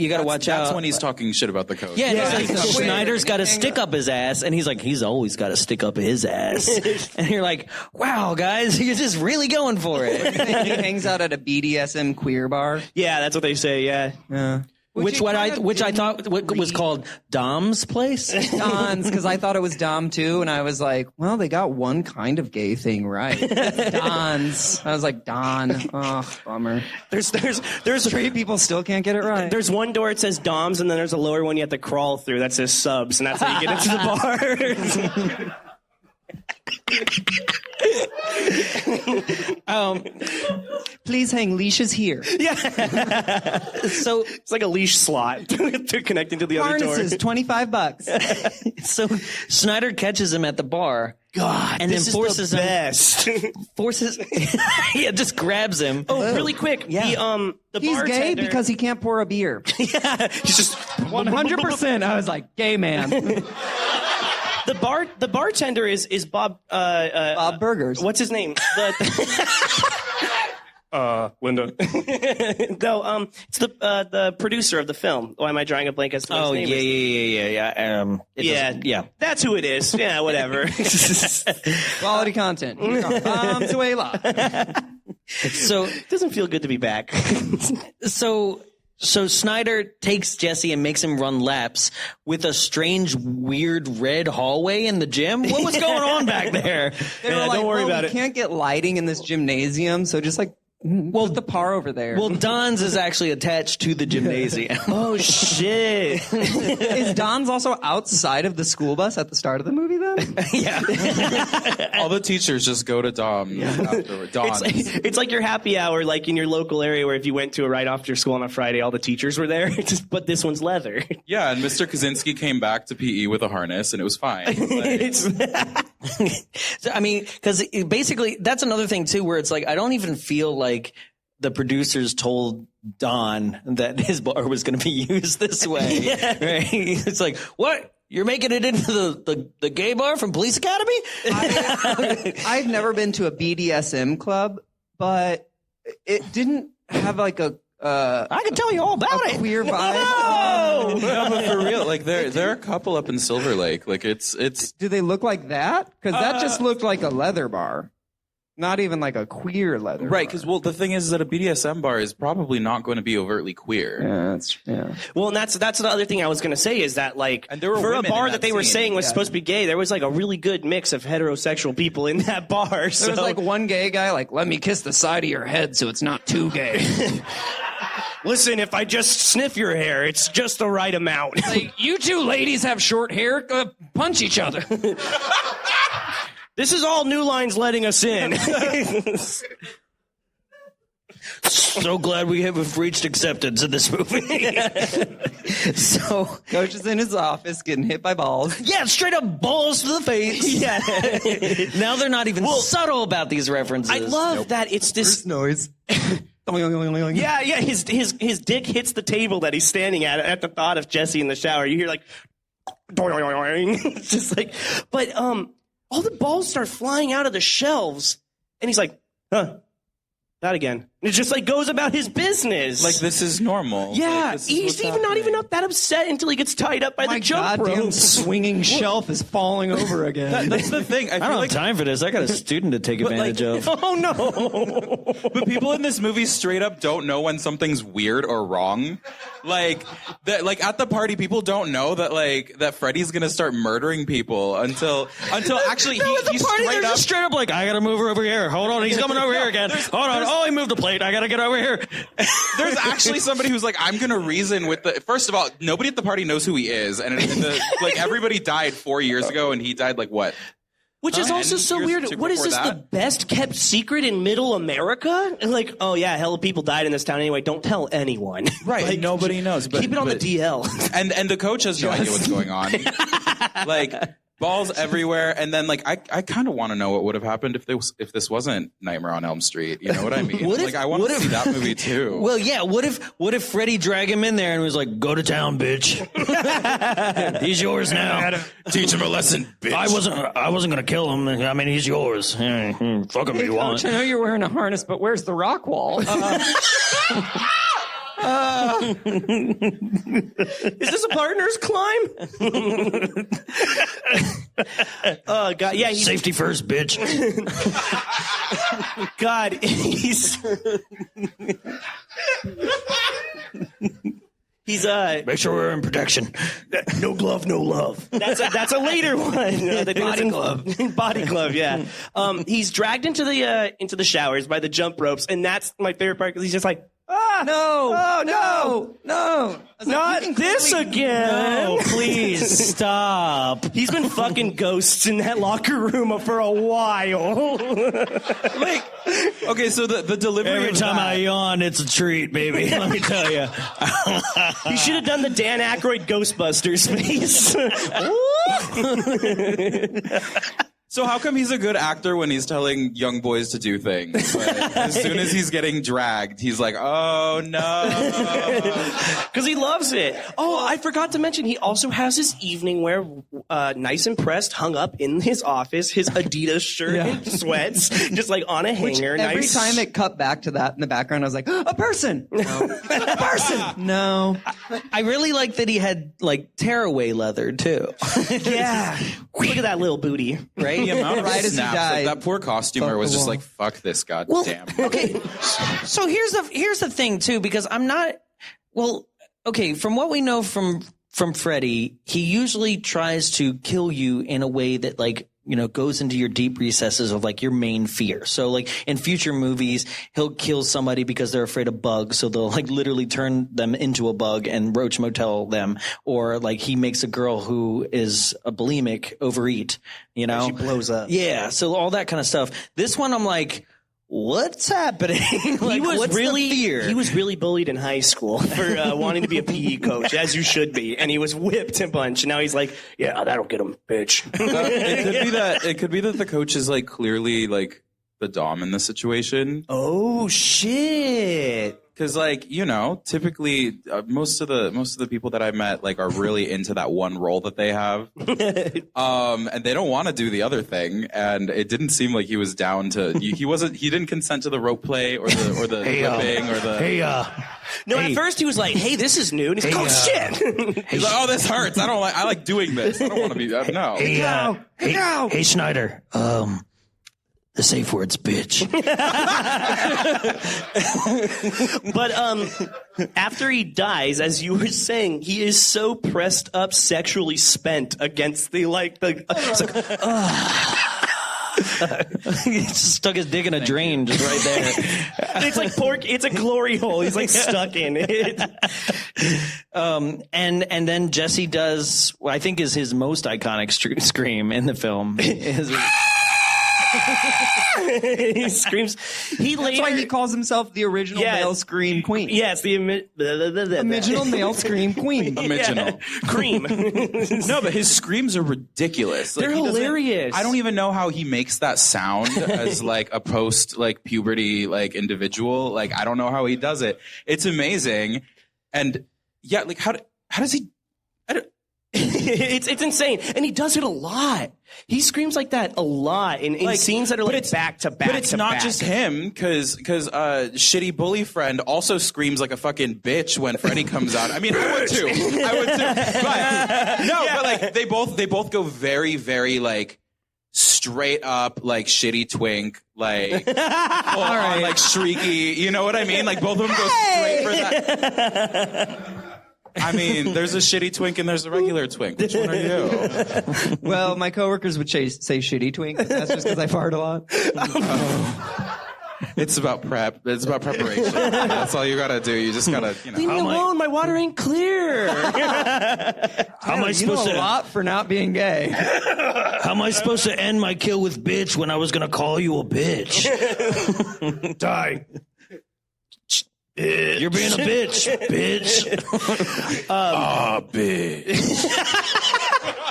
got to watch out. That's when he's talking shit about the coach. Yeah, and he's like, Schneider's got to stick up his ass, and he's like, he's always got to stick up his ass. And you're like, wow, guys, you're just really going for it. He hangs out at a BDSM queer bar. Yeah, that's what they say, yeah. Which I thought was called Dom's place. Don's, because I thought it was Dom too, and I was like, well, they got one kind of gay thing right. It's Don's. I was like, Don. Oh, bummer. There's Straight people still can't get it right. There's one door it says Dom's, and then there's a lower one you have to crawl through that says Subs, and that's how you get into the bar. Please hang leashes here. So It's like a leash slot to connecting to the other door. Harnesses, $25. so Schneider catches him at the bar. God, And this then is forces the him- best. Yeah, just grabs him. Oh, really quick. Yeah. The He's bartender, gay because he can't pour a beer. he's just 100%. I was like, gay man. the bartender is Bob Bob Burgers. What's his name? Linda. No, it's the producer of the film. Why am I drawing a blank as to what his name is? Yeah. That's who it is. Yeah, whatever. Quality content. Zuela. So It doesn't feel good to be back. So Schneider takes Jesse and makes him run laps with a strange, weird red hallway in the gym. What was going on back there? They were like, don't worry about we it. can't get lighting in this gymnasium, so just like, put the par over there. Well, Don's is actually attached to the gymnasium. Oh shit! Is Don's also outside of the school bus at the start of the movie then? Yeah. All the teachers just go to Dom afterward. Don's. It's like your happy hour, like in your local area, where if you went to it right after school on a Friday, all the teachers were there. But this one's leather. Yeah, and Mr. Kaczynski came back to PE with a harness, and it was fine. So, I mean, because basically that's another thing too, where it's like I don't even feel like the producers told Don that his bar was going to be used this way. Yeah. Right? It's like, what? You're making it into the gay bar from Police Academy? I've never been to a BDSM club, but it didn't have like a I can tell you all about it. queer vibe. Oh! No, but for real, like there are a couple up in Silver Lake. Like it's Do they look like that? Because that just looked like a leather bar. Not even like a queer leather right. bar. Because the thing is that a BDSM bar is probably not going to be overtly queer. Yeah. Well, and that's the other thing I was going to say is that like And there were for a women in bar that that they were scene. saying was supposed to be gay, there was like a really good mix of heterosexual people in that bar. So There was like one gay guy like, let me kiss the side of your head so it's not too gay. Listen, if I just sniff your hair, it's just the right amount. Like, you two ladies have short hair. Punch each other. This is all New Line's letting us in. So glad we have reached acceptance in this movie. So, Coach is in his office getting hit by balls. Yeah, straight up balls to the face. Yeah. Now they're not even subtle about these references. I love that it's this noise. Yeah, his dick hits the table that he's standing at the thought of Jesse in the shower. You hear like it's just like, but all the balls start flying out of the shelves and he's like, not again. And it just like goes about his business. Like, this is normal. Yeah, Like, he's even not even that upset until he gets tied up by the jump goddamn rope. swinging shelf is falling over again. That's the thing. I don't have time for this. I got a student to take advantage of. Oh no! But people in this movie straight up don't know when something's weird or wrong. Like at the party, people don't know that Freddy's gonna start murdering people until actually he's straight up like, I gotta move her over here. Hold on, he's coming over here again. Hold on. Oh, he moved the plate. I gotta get over here. There's actually somebody who's like, I'm gonna reason with the. First of all, nobody at the party knows who he is, and everybody died 4 years ago, and he died like what? Which is also so weird. What is this, the best kept secret in middle America? And like, oh yeah, hell of people died in this town anyway. Don't tell anyone. Right, Like, nobody knows. But, keep it on the DL. And the coach has no idea what's going on. Like, balls everywhere, and then like I kind of want to know what would have happened if this wasn't Nightmare on Elm Street. You know what I mean? I want to see that movie too. Well, yeah. What if Freddy dragged him in there and was like, "Go to town, bitch. He's yours now. Teach him a lesson, bitch." I wasn't gonna kill him. I mean, he's yours. Fuck him if you want. Coach, I know you're wearing a harness, but where's the rock wall? Is this a partner's climb? Oh God, yeah. Safety first, bitch. God, he's Make sure we're in protection. no glove, no love. That's a later one. The body glove. Body glove, yeah. He's dragged into the showers by the jump ropes, and that's my favorite part because he's just like, No. Oh, no. Not this again. No, please stop. He's been fucking ghosts in that locker room for a while. Like, okay, so the delivery. Every time I yawn, it's a treat, baby. Let me tell you. You should have done the Dan Aykroyd Ghostbusters face. So how come he's a good actor when he's telling young boys to do things? But as soon as he's getting dragged, he's like, oh, no. Because he loves it. Oh, I forgot to mention, he also has his evening wear, nice and pressed, hung up in his office, his Adidas shirt and sweats, just like on a hanger. Every time it cut back to that in the background, I was like, a person. No. A person. No. I really like that he had like tearaway leather too. Yeah. Look at that little booty. Right? The amount of Right as he snaps, died. like, that poor costumer was just like, fuck this goddamn. Okay. So here's the thing too, because I'm not. Well, okay. From what we know from Freddy, he usually tries to kill you in a way that like, you know, goes into your deep recesses of like your main fear. So like in future movies, he'll kill somebody because they're afraid of bugs. So they'll like literally turn them into a bug and roach motel them. Or like he makes a girl who is a bulimic overeat, you know, She blows up. Yeah. So all that kind of stuff. This one, I'm like, what's happening? Like, what's the fear? He was really bullied in high school for wanting to be a PE coach, as you should be, and he was whipped a bunch. And now he's like, "Yeah, that'll get him, bitch." It could be that the coach is like clearly like the dom in the situation. Oh shit! Because like, you know, typically most of the people that I met like are really into that one role that they have, and they don't want to do the other thing. And it didn't seem like he was down to. He didn't consent to the rope play or the whipping or the. No, at first he was like, "Hey, this is new," and he's like, "Oh shit!" He's like, "Oh, this hurts. I like doing this. I don't want to be no." Hey, Schneider. The safe word's bitch. But after he dies, as you were saying, he is so pressed up, sexually spent against the it's like, He just stuck his dick in a drain just right there. It's like pork. It's a glory hole. He's like stuck in it. And then Jesse does what I think is his most iconic scream in the film. He screams. That's why he calls himself the original male scream queen. Yes, the original male scream queen. Original. Cream. No, but his screams are ridiculous. They're hilarious. I don't even know how he makes that sound as like a post like puberty like individual. Like I don't know how he does it. It's amazing. And yeah, like how does he? It's insane, and he does it a lot. He screams like that a lot in scenes that are like back to back. But it's not just him, because shitty bully friend also screams like a fucking bitch when Freddy comes out. I mean, I would too. But like they both go very, very like straight up like shitty twink, like full on, like shrieky. You know what I mean? Like both of them go straight for that. I mean, there's a shitty twink and there's a regular twink. Which one are you? Well, my coworkers would say shitty twink. But that's just because I fart a lot. It's about prep. It's about preparation. That's all you gotta do. You just gotta, Leave me alone. My water ain't clear. How am I supposed a lot for not being gay? How am I supposed to end my kill with bitch when I was gonna call you a bitch? Die. You're being a bitch, bitch. bitch.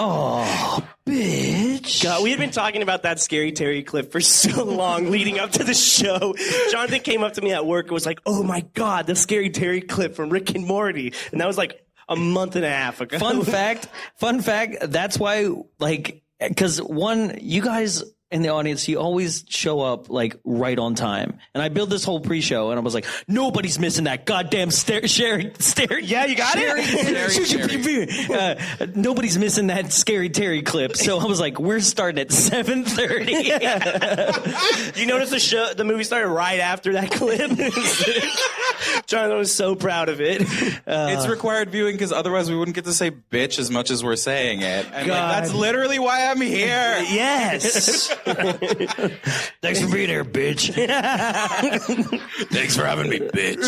Oh, bitch. God, we had been talking about that Scary Terry clip for so long leading up to the show. Jonathan came up to me at work and was like, oh my God, the Scary Terry clip from Rick and Morty. And that was like a month and a half ago. Fun fact, that's why, like, because one, you guys in the audience, you always show up like right on time. And I built this whole pre-show and I was like, nobody's missing that goddamn stare. Yeah, you got it. Nobody's missing that Scary Terry clip. So I was like, we're starting at 7:30. You notice the movie started right after that clip? Jonathan was so proud of it. It's required viewing because otherwise we wouldn't get to say bitch as much as we're saying it. And like, that's literally why I'm here. Yes. Thanks for being here, bitch. Thanks for having me, bitch.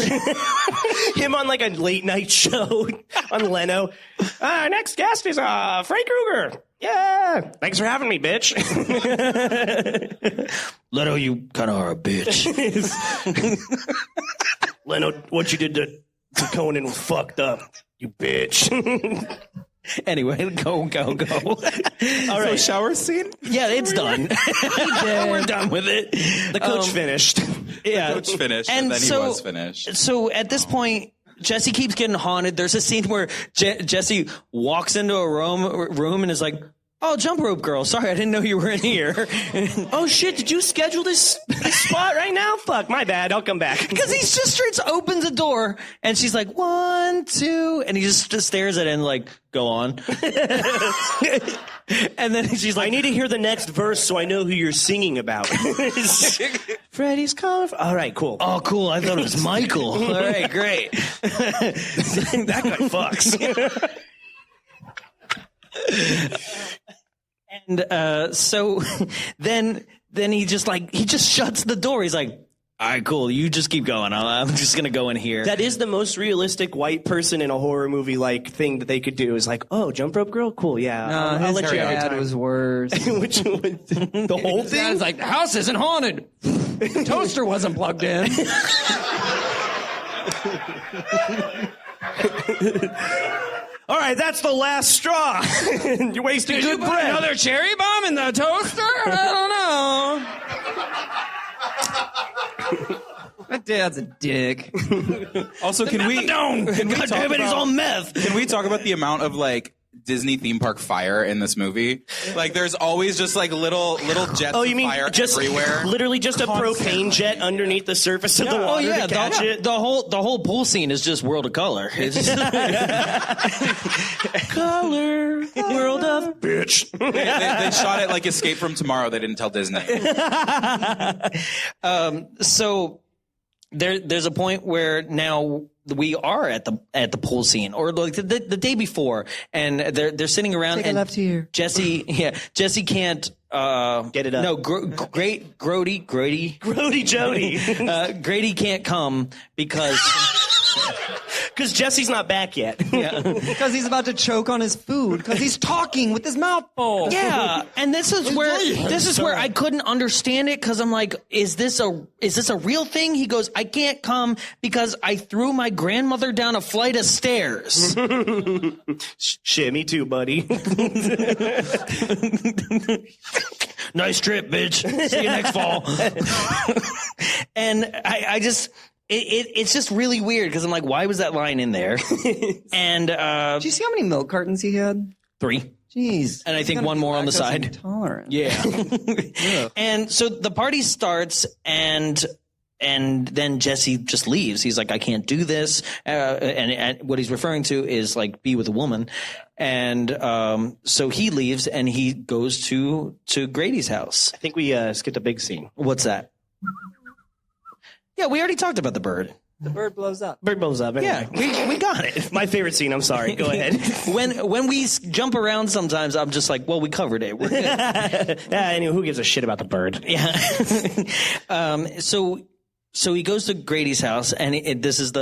Him on like a late night show on Leno. Next guest is Frank Krueger. Yeah. Thanks for having me, bitch. Leno, you kind of are a bitch. Leno, what you did to Conan was fucked up. You bitch. Anyway, go. All right. So shower scene? Yeah, it's done. We're done with it. The coach finished. Yeah. The coach finished, and then he was finished. So at this point, Jesse keeps getting haunted. There's a scene where Jesse walks into a room and is like, oh, jump rope girl. Sorry, I didn't know you were in here. Oh, shit. Did you schedule this spot right now? Fuck, my bad. I'll come back. Because he just straight opens the door, and she's like, 1, 2, and he just stares at it and like, go on. And then she's like, I need to hear the next verse so I know who you're singing about. Freddy's coming. All right, cool. Oh, cool. I thought it was Michael. All right, great. That guy fucks. And so then he just shuts the door. He's like, all right, cool. You just keep going. I'm just going to go in here. That is the most realistic white person in a horror movie like thing that they could do is like, oh, jump rope girl? Cool, yeah. I'll let you every time. Was worse. Which one? The whole thing? Dad's like, the house isn't haunted. The toaster wasn't plugged in. All right, that's the last straw. You're wasting good bread. Another cherry bomb in the toaster? I don't know. My dad's a dick. Also, can we God damn it, he's on meth. Can we talk about the amount of like Disney theme park fire in this movie? Like, there's always just like little jets of fire everywhere. Literally just a propane jet underneath the surface of the water to catch it. The whole pool scene is just World of Color. It's just Color, World of bitch. They shot it like Escape from Tomorrow. They didn't tell Disney. So there's a point where now we are at the pool scene, or like the day before, and they're sitting around. Take a and left here. Jesse can't Get it up. No, Grady Jody. Grady can't come because Jesse's not back yet. Because he's about to choke on his food. Because he's talking with his mouth full. Yeah, and this is where I couldn't understand it, because I'm like, is this a real thing? He goes, I can't come because I threw my grandmother down a flight of stairs. Shit, me too, buddy. Nice trip, bitch. See you next fall. And I just. It's just really weird, because I'm like, why was that line in there? And Did you see how many milk cartons he had? 3. Jeez. And I think one more on the side. Intolerant. Yeah. And so the party starts, and then Jesse just leaves. He's like, I can't do this. And what he's referring to is like, be with a woman. And so he leaves, and he goes to Grady's house. I think we skipped a big scene. What's that? Yeah, we already talked about the bird. The bird blows up. Bird blows up. Anyway. Yeah, we got it. My favorite scene. I'm sorry. Go ahead. When we jump around sometimes, I'm just like, well, we covered it. We're good. Anyway, who gives a shit about the bird? Yeah. So he goes to Grady's house, and this is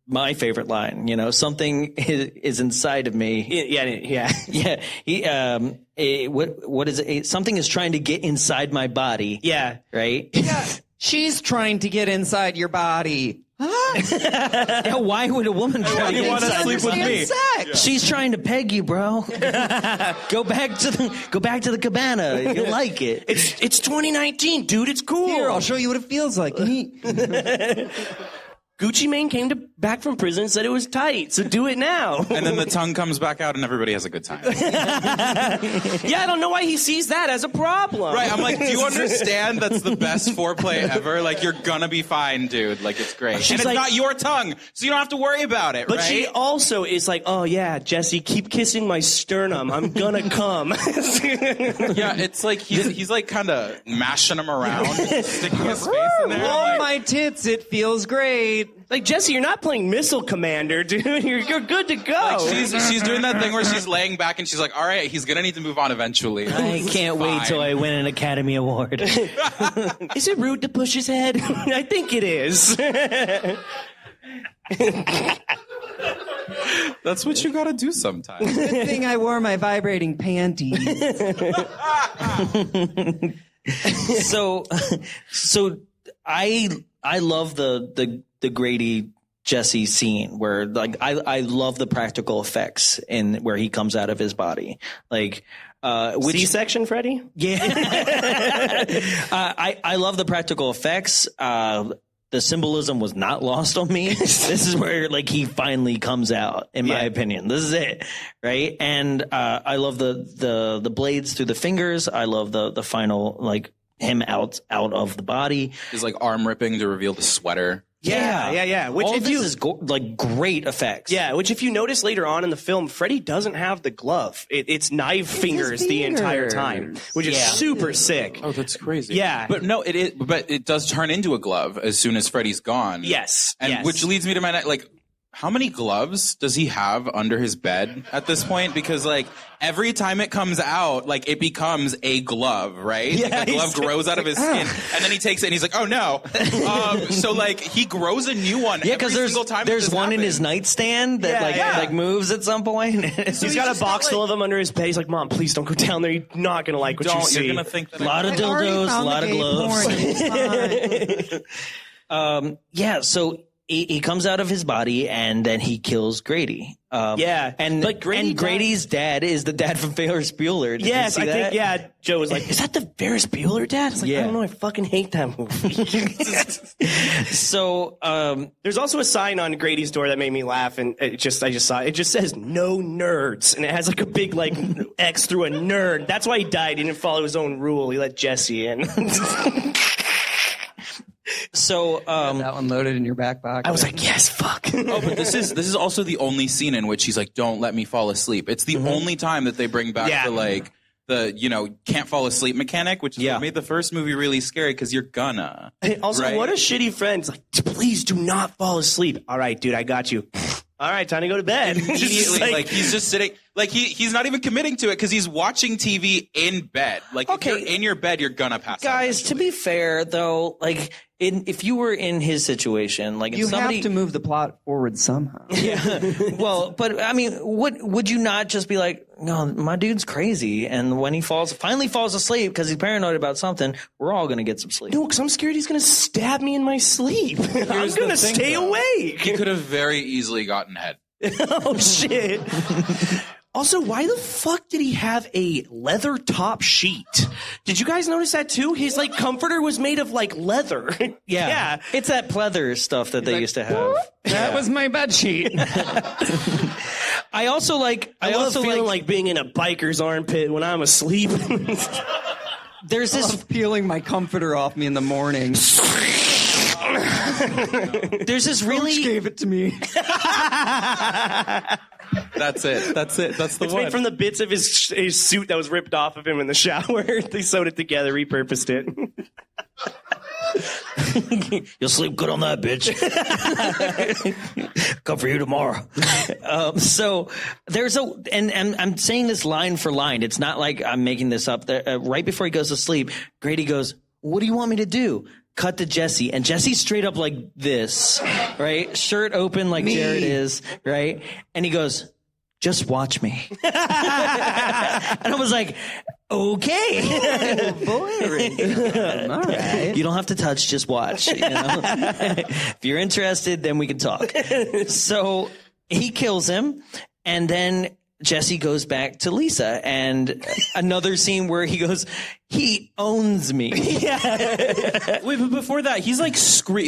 my favorite line. Something is inside of me. Yeah. Yeah. What is it? Something is trying to get inside my body. Yeah. Right. Yeah. She's trying to get inside your body. Yeah, why would a woman try to want to sleep with me? Sex. She's trying to peg you, bro. Go back to the cabana. You'll like it. It's 2019, dude. It's cool. Here, I'll show you what it feels like. Gucci Mane came back from prison and said it was tight, so do it now. And then the tongue comes back out and everybody has a good time. Yeah, I don't know why he sees that as a problem. Right, I'm like, do you understand that's the best foreplay ever? Like, you're gonna be fine, dude. Like, it's great. And it's like, not your tongue, so you don't have to worry about it, But right? she also is like, oh yeah, Jesse, keep kissing my sternum. I'm gonna come. Yeah, it's like he's like kind of mashing him around, sticking his face in there. Oh, like, my tits, it feels great. Like, Jesse, you're not playing Missile Commander, dude. You're good to go. like she's doing that thing where she's laying back and she's like, all right, he's gonna need to move on eventually. I can't wait till I win an Academy Award. Is it rude to push his head? I think it is. That's what you gotta do sometimes. Good thing I wore my vibrating panties. So I love the Grady Jesse scene where, like, I love the practical effects in where he comes out of his body, like C-section, Freddy? Yeah. I love the practical effects. The symbolism was not lost on me. This is where, like, he finally comes out, in my opinion. This is it, right? And I love the blades through the fingers. I love the final, like, him out of the body. His like arm ripping to reveal the sweater. Yeah. Which, all if this you is like great effects. Yeah, which if you notice later on in the film, Freddy doesn't have the glove. It's knife fingers the entire time, which is super sick. Oh, that's crazy. Yeah. But no, but it does turn into a glove as soon as Freddy's gone. Yes. And which leads me to my like, how many gloves does he have under his bed at this point? Because like every time it comes out, like it becomes a glove, right? Yeah, like the glove grows out of his skin, and then he takes it and he's like, oh no. So like he grows a new one. Yeah, because every single time there's one in happens. his nightstand that like moves at some point. He's got a box full of them under his bed. He's like, Mom, please don't go down there. You're not going to like what you see. You're going to think that a lot of dildos, a lot of gloves. Yeah, so he comes out of his body and then he kills Grady. But Grady's dad is the dad from Ferris Bueller. Did you see that? think, Joe was like, is that the Ferris Bueller dad? I was like, I don't know, I fucking hate that movie. So, there's also a sign on Grady's door that made me laugh, and I just saw it. It just says, no nerds, and it has like a big like X through a nerd. That's why he died. He didn't follow his own rule. He let Jesse in. So that one loaded in your back pocket. I was like, yes, fuck. Oh, but this is also the only scene in which he's like, don't let me fall asleep. It's the only time that they bring back the like can't fall asleep mechanic, which is what made the first movie really scary because you're gonna. Also, right? What a shitty friend. It's like, please do not fall asleep. All right, dude, I got you. All right, time to go to bed. Immediately, like he's just sitting, like he's not even committing to it because he's watching TV in bed. Like, if you're in your bed, you're gonna pass out. Guys, to be fair, though, like, if you were in his situation, like, if you somebody have to move the plot forward somehow. Yeah. Well, but I mean, would you not just be like, no, my dude's crazy, and when he finally falls asleep because he's paranoid about something, we're all gonna get some sleep. No, because I'm scared he's gonna stab me in my sleep. I'm gonna stay awake. He could have very easily gotten head. Oh shit. Also, why the fuck did he have a leather top sheet? Did you guys notice that too? His like comforter was made of like leather. Yeah. It's that pleather stuff that they used to have. That was my bed sheet. I also like. I love feeling like being in a biker's armpit when I'm asleep. There's this peeling my comforter off me in the morning. There's this really. Coach gave it to me. That's it. That's the It's one. made from the bits of his suit that was ripped off of him in the shower. They sewed it together, repurposed it. You'll sleep good on that, bitch. Come for you tomorrow. So there's and I'm saying this line for line. It's not like I'm making this up. Right before he goes to sleep, Grady goes, "What do you want me to do?" Cut to Jesse, and Jesse's straight up like this, right? Shirt open like Jarrett is, right? And he goes, "Just watch me." And I was like, okay. All right. You don't have to touch, just watch. You know? If you're interested, then we can talk. So he kills him, and then Jesse goes back to Lisa, and another scene where he goes, "He owns me." Yeah. Wait, but before that, he's like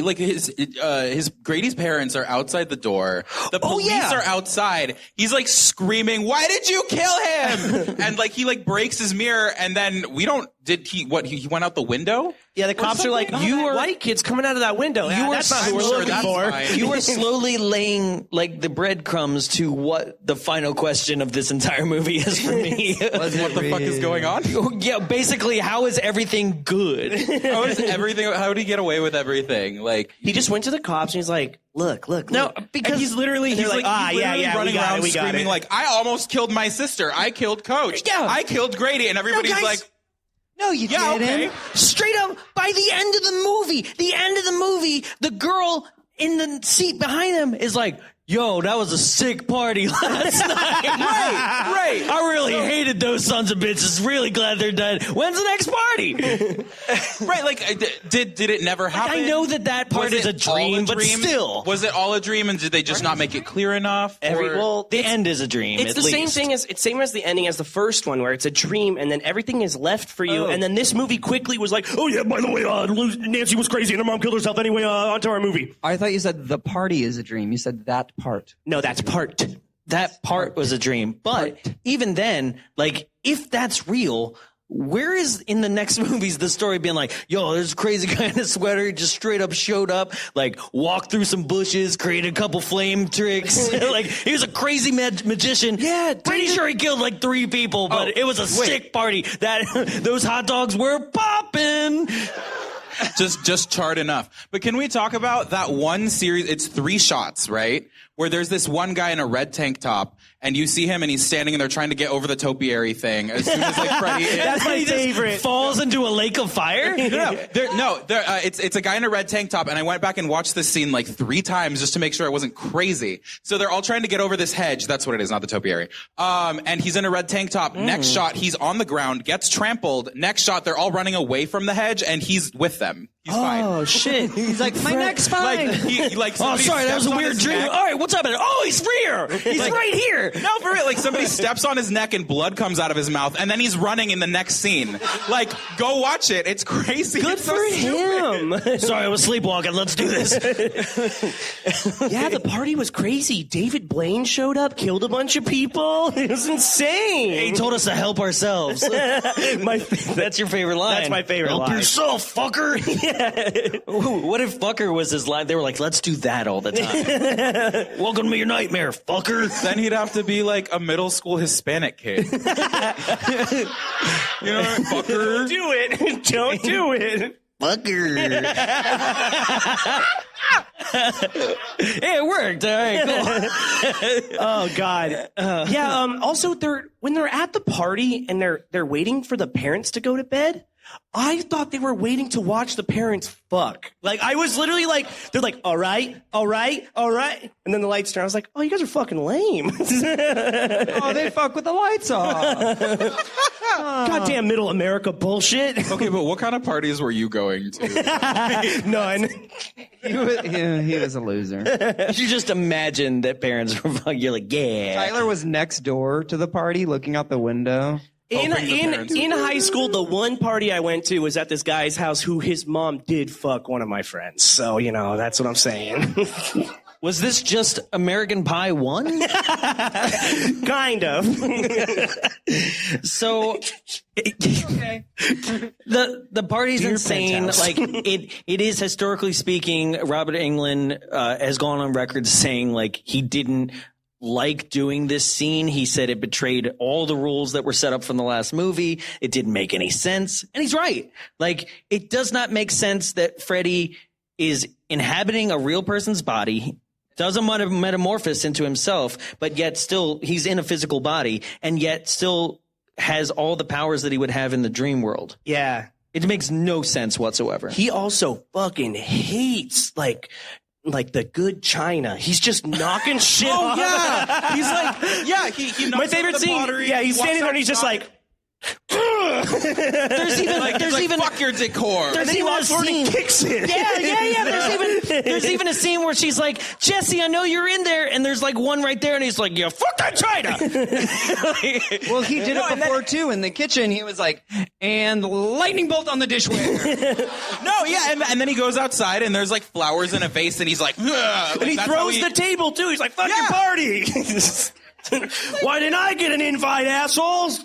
like his Grady's parents are outside the door. The police are outside. He's like screaming, "Why did you kill him?" And like he like breaks his mirror, and then he went out the window? Yeah, the cops are like, "You were white kids coming out of that window." That's not who we're looking for. You were slowly laying like the breadcrumbs to what the final question of this entire movie is for me. What the fuck is going on? Yeah, basically, how is everything good? How did he get away with everything? Like, he just went to the cops and he's like, "Look." No, because and he's literally running around screaming like, "I almost killed my sister. I killed Coach. Yeah. I killed Grady," and everybody's like, "No, you didn't." Okay. Straight up, by the end of the movie, the girl in the seat behind him is like, "Yo, that was a sick party last night." Right. I really hated those sons of bitches. Really glad they're dead. When's the next party? Right, like, did it never happen? I know that part is a dream, but still. Was it all a dream, and did they just not make it clear enough? The end is a dream. It's the same thing as same as the ending as the first one, where it's a dream, and then everything is left for you. And then this movie quickly was like, "Oh yeah, by the way, Nancy was crazy, and her mom killed herself anyway. On to our movie." I thought you said the party is a dream. You said that part. No, that's part. That part was a dream. But even then, like, if that's real, where is in the next movies the story being like, "Yo, there's a crazy guy in a sweater, he just straight up showed up, like walked through some bushes, created a couple flame tricks." Like, he was a crazy magician. Yeah, pretty sure he killed like 3 people, but it was a sick party. That those hot dogs were popping. Just charred enough. But can we talk about that one series? It's 3 shots, right? Where there's this one guy in a red tank top, and you see him, and he's standing, and they're trying to get over the topiary thing. As soon as like Freddy, that's my favorite. Falls into a lake of fire. It's a guy in a red tank top, and I went back and watched this scene like 3 times just to make sure I wasn't crazy. So they're all trying to get over this hedge. That's what it is, not the topiary. And he's in a red tank top. Next shot, he's on the ground, gets trampled. Next shot, they're all running away from the hedge, and he's with them. He's fine. Oh shit! He's like, "My neck's fine." Oh, sorry, that was a weird dream. All right, what's happening? Oh, he's here. He's like, right here. No, for real. Like, somebody steps on his neck and blood comes out of his mouth, and then he's running in the next scene. Like, go watch it. It's crazy. Good it's for him. Sorry, I was sleepwalking. Let's do this. Yeah, the party was crazy. David Blaine showed up, killed a bunch of people. It was insane. He told us to help ourselves. That's your favorite line. That's my favorite line. Help yourself, fucker. What if fucker was his line? They were like, let's do that all the time. Welcome to your nightmare, fucker. Then he'd have to be like a middle school Hispanic kid. You know what I mean? Fucker. Do it. Don't do it. Fucker. Hey, it worked. All right, cool. Oh God. Also, when they're at the party and they're waiting for the parents to go to bed, I thought they were waiting to watch the parents fuck. Like, I was literally like, they're like, all right. And then the lights turn. I was like, oh, you guys are fucking lame. Oh, they fuck with the lights off. Goddamn middle America bullshit. Okay, but what kind of parties were you going to? None. He was a loser. You just imagine that parents were fucking. You're like, yeah. Tyler was next door to the party looking out the window. In high school, the one party I went to was at this guy's house who his mom did fuck one of my friends. So, that's what I'm saying. Was this just American Pie 1? Kind of. So Okay. the party's Dear insane. Penthouse. Like it is, historically speaking, Robert Englund has gone on record saying like he didn't like doing this scene. He said it betrayed all the rules that were set up from the last movie. It didn't make any sense. And he's right. Like, it does not make sense that Freddy is inhabiting a real person's body, doesn't want to metamorphose into himself, but yet still he's in a physical body and yet still has all the powers that he would have in the dream world. Yeah. It makes no sense whatsoever. He also fucking hates, like the good China. He's just knocking shit off. Yeah. He's like, yeah, he knocks My favorite up the scene, pottery, yeah, he's walks standing there out and he's just knocking- like, There's even fuck your decor. and then he walks forward and kicks it. Yeah. There's even a scene where she's like, Jesse, I know you're in there. And there's like one right there. And he's like, yeah, fuck that China. Well, he did it before, too. In the kitchen, he was like, and lightning bolt on the dishware. No, yeah, and then he goes outside and there's like flowers in a vase and he's like, ugh. And he That's how throws the table, too. He's like, fuck your party. Why didn't I get an invite, assholes?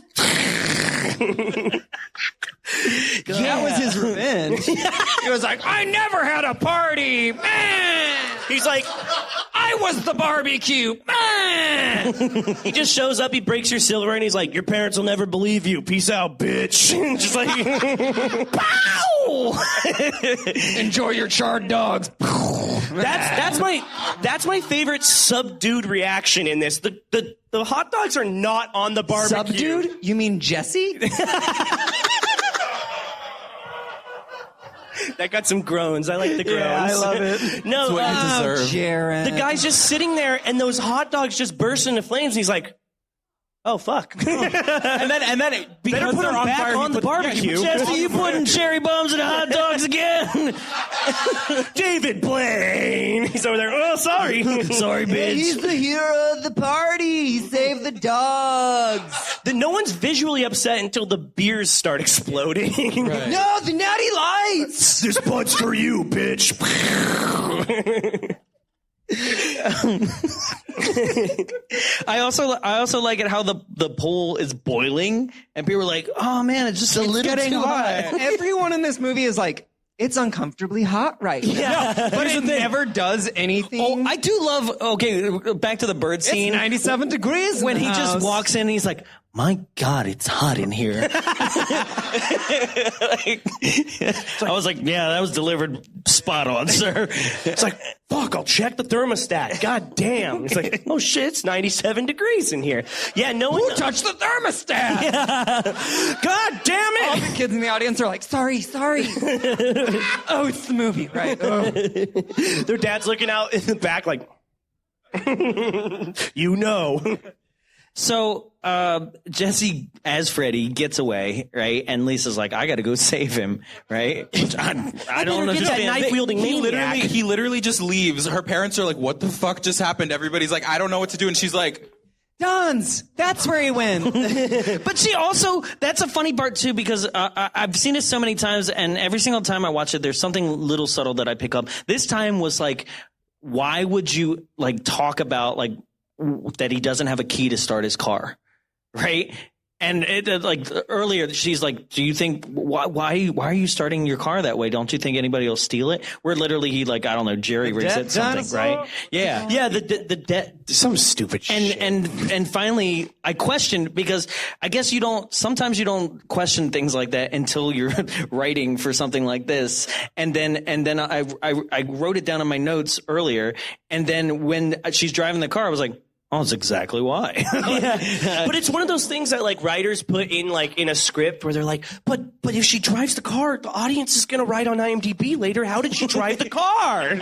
That was his revenge. He was like, I never had a party, man. He's like, I was the barbecue, man. he just shows up, he breaks your silver, and he's like, your parents will never believe you. Peace out, bitch. Just like, pow! Enjoy your charred dogs. That's my favorite subdued reaction in this. The hot dogs are not on the barbecue. Subdued? You mean Jesse? That got some groans. I like the groans. Yeah, I love it. No, what you deserve. Jared. the guy's just sitting there, and those hot dogs just burst into flames. And he's like, "Oh fuck!" and then because Better put they're them on back fire, on he the barbecue. Jesse, you putting cherry bombs in hot dogs again? David Blaine. He's over there. Oh, sorry. Sorry, bitch. He's the hero of the party. He saved the dogs. No one's visually upset until the beers start exploding. Right. No, the natty lights. This bud's for you, bitch. I also like it how the pool is boiling and people are like, oh man, it's just a little Getting too hot. hot. Everyone in this movie is like, it's uncomfortably hot right now. But it never does anything. Oh, I do love. Okay, back to the bird it's scene. 97 degrees When in he the just house. walks in and he's like, my God, it's hot in here. I was like, yeah, that was delivered spot on, sir. It's like, fuck, I'll check the thermostat. God damn. It's like, oh shit, it's 97 degrees in here. Yeah, no one. Who touched the thermostat? God damn All it. the kids in the audience are like, sorry. Oh, it's the movie, right? Oh. Their dad's looking out in the back like, you know. So Jesse, as Freddy, gets away, right? And Lisa's like, I got to go save him, right? Which I don't Get that understand. knife-wielding He maniac. literally just leaves. Her parents are like, what the fuck just happened? Everybody's like, I don't know what to do. And she's like, Don's. That's where he went. But she also, that's a funny part too, because I've seen it so many times, and every single time I watch it, there's something little subtle that I pick up. This time was like, why would you like talk about like that he doesn't have a key to start his car, right? And like earlier, she's like, "Do you think why are you starting your car that way? Don't you think anybody will steal it?" Where literally he like I don't know jerry rigs it something, right? Yeah, yeah. The debt, some stupid shit. And finally, I questioned because I guess sometimes you don't question things like that until you're writing for something like this. And then I wrote it down in my notes earlier. And then when she's driving the car, I was like, oh, that's exactly why. But it's one of those things that like writers put in like in a script where they're like, but if she drives the car, the audience is gonna write on IMDb later, how did she drive the car?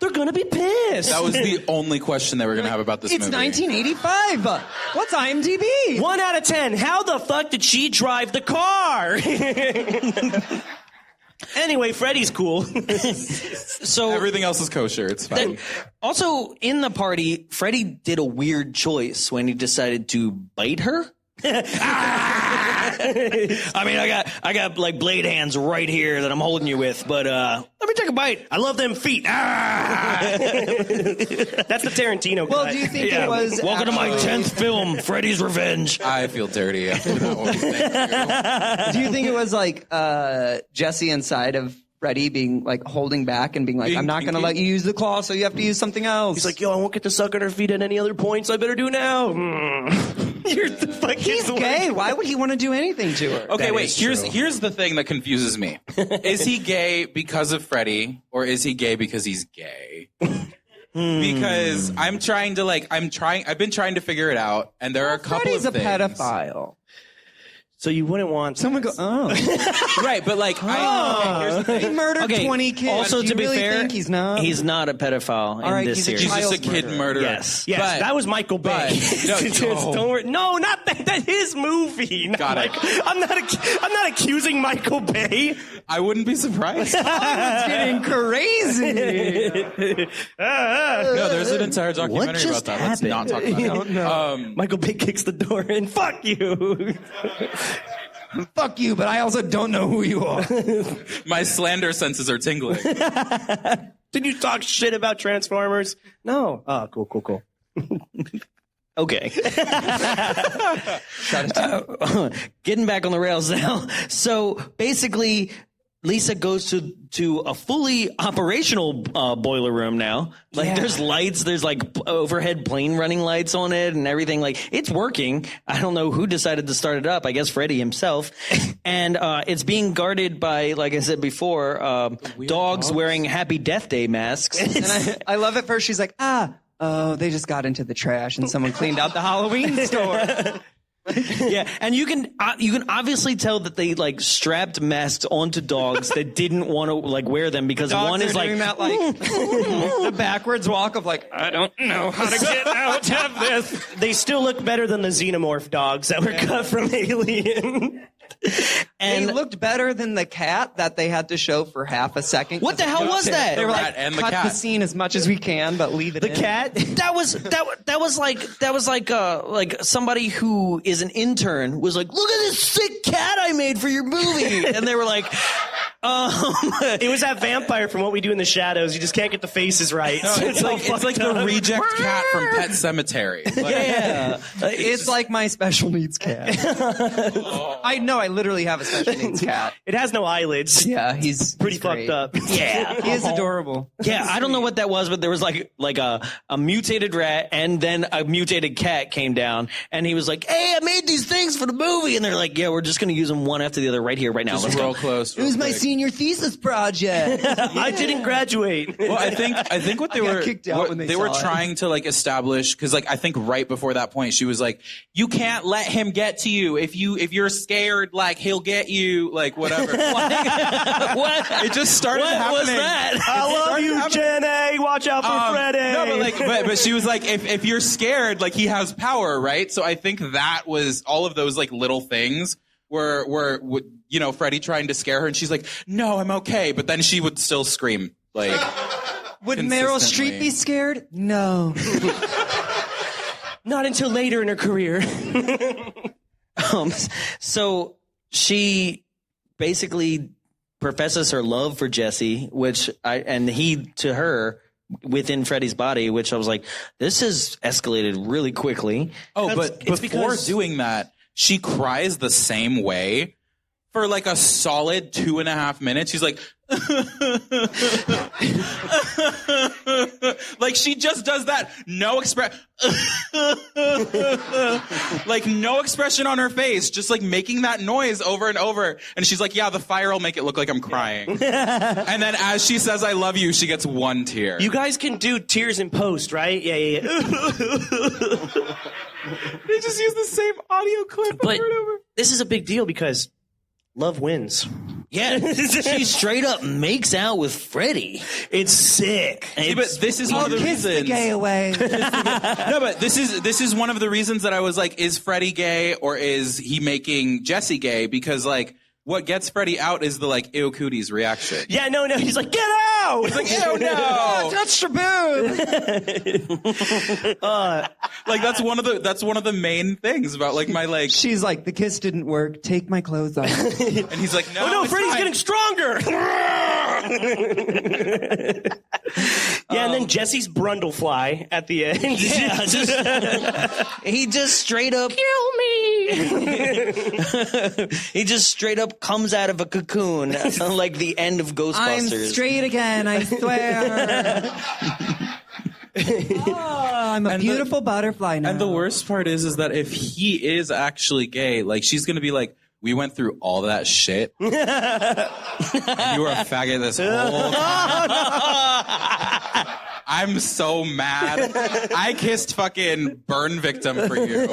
They're gonna be pissed. That was the only question they were gonna have about this movie. It's 1985. What's IMDb? 1 out of 10. How the fuck did she drive the car? Anyway, Freddy's cool. So everything else is kosher. It's fine. Also, in the party, Freddy did a weird choice when he decided to bite her. I mean, I got like blade hands right here that I'm holding you with, but let me take a bite. I love them feet. That's the Tarantino cut. Well, do you think it was? Welcome to my 10th film, Freddy's Revenge. I feel dirty after that one. Thank you. Do you think it was like Jesse inside of Freddy being like holding back and being like, I'm not going to let you use the claw, so you have to use something else? He's like, yo, I won't get to suck on her feet at any other point, so I better do it now. You're the fucking He's gay. Why would he want to do anything to her? Okay, wait. Here's the thing that confuses me. Is he gay because of Freddy, or is he gay because he's gay? Because I've been trying to figure it out, and there are a couple of things. Freddy's a pedophile. So you wouldn't want someone go, right, but like, here's the thing. He murdered 20 kids. Also, Do to you be really fair, think he's not a pedophile All right, in this he's a series. He's just a kid murderer. Yes. Yes, But- that was Michael Bay. Don't worry. No, not that. That's his movie. Got it. I'm not accusing Michael Bay. I wouldn't be surprised. It's getting crazy. No, there's an entire documentary about that. Let's not talk about it. Michael Bay kicks the door in. Fuck you. Fuck you, but I also don't know who you are. My slander senses are tingling. Did you talk shit about Transformers? No. Oh, cool. Okay. Getting back on the rails now. So basically, Lisa goes to a fully operational boiler room now. Like there's lights, there's like overhead plane running lights on it and everything. Like it's working. I don't know who decided to start it up. I guess Freddy himself. And it's being guarded by, like I said before, dogs wearing Happy Death Day masks. And I love it first. She's like, oh, they just got into the trash and someone cleaned out the Halloween store. Yeah, and you can obviously tell that they like strapped masks onto dogs that didn't want to like wear them because Dogs one is are like doing that, like the backwards walk of like, I don't know how to get out of this. They still look better than the xenomorph dogs that were cut from Alien. and They looked better than the cat that they had to show for half a second. What the hell was that? They were rat like, and the cut cat. the scene as much as we can, but leave it in. Cat? That was like somebody who is an intern was like, look at this sick cat I made for your movie, and they were like, It was that vampire from What We Do in the Shadows. You just can't get the faces right. No, it's like the reject cat from Pet Sematary. Like, yeah, It's like my special needs cat. I literally have a special needs cat. It has no eyelids. Yeah, he's Pretty great. fucked up. yeah. He is adorable. Yeah, I don't know what that was, but there was like a mutated rat, and then a mutated cat came down, and he was like, "Hey, I made these things for the movie," and they're like, "Yeah, we're just gonna use them one after the other right here, right now." just Let's real go. close. It was my senior thesis project. I didn't graduate. Well, I think what they I got were kicked out when they were saw it. trying to like establish, because like I think right before that point she was like, you can't let him get to you. If you're scared, like he'll get you, like whatever. What? It just started What happening. was that? I love you, Jen A. Watch out for Freddy. No, but she was like, if you're scared, like he has power, right? So I think that was all of those like little things were Freddy trying to scare her, and she's like, no, I'm okay, but then she would still scream like. Would Meryl Streep be scared? No. Not until later in her career. So she basically professes her love for Jesse, and he to her within Freddy's body, which I was like, this has escalated really quickly. Oh, but before doing that, she cries the same way for like a solid 2.5 minutes. She's like, like she just does that. No like no expression on her face, just like making that noise over and over. And she's like, yeah, the fire will make it look like I'm crying. And then as she says, I love you, she gets one tear. You guys can do tears in post, right? Yeah. They just use the same audio clip But over and over. this is a big deal because love wins. Yeah, she straight up makes out with Freddy. It's sick. See, but this is one of the Kiss reasons. the gay away. No, but this is one of the reasons that I was like, is Freddy gay or is he making Jesse gay? Because like what gets Freddy out is the like ew cooties reaction. Yeah, no. He's like, get out! He's like, ew, no! Touch your boob. Like that's one of the main things about like my like. She's like, the kiss didn't work. Take my clothes off. And he's like, no, Oh no, it's Freddy's fine. getting stronger. Yeah, and then Jesse's Brundlefly at the end. Yeah, he just straight up Kill me. he just straight up comes out of a cocoon like the end of I'm Ghostbusters. straight again, I swear. I'm a beautiful butterfly now. And the worst part is that if he is actually gay, like she's gonna be like, we went through all that shit. And you were a faggot this whole time. I'm so mad. I kissed fucking burn victim for you.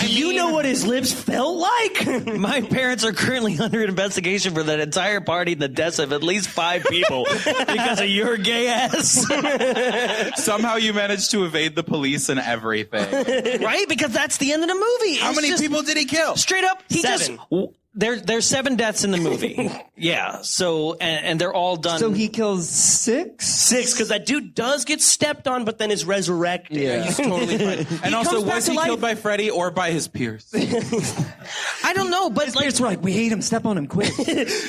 Do you know what his lips felt like? My parents are currently under investigation for that entire party and the deaths of at least 5 people because of your gay ass. Somehow you managed to evade the police and everything. Right? Because that's the end of the movie. How many people did he kill? Straight up, he 7. There's 7 deaths in the movie. Yeah. So and they're all done. So he kills 6? 6, because that dude does get stepped on, but then is resurrected. Yeah. He's totally fine. And also, comes back was to he life. killed by Freddy or by his peers? I don't know, but like It's like, we hate him. Step on him quick.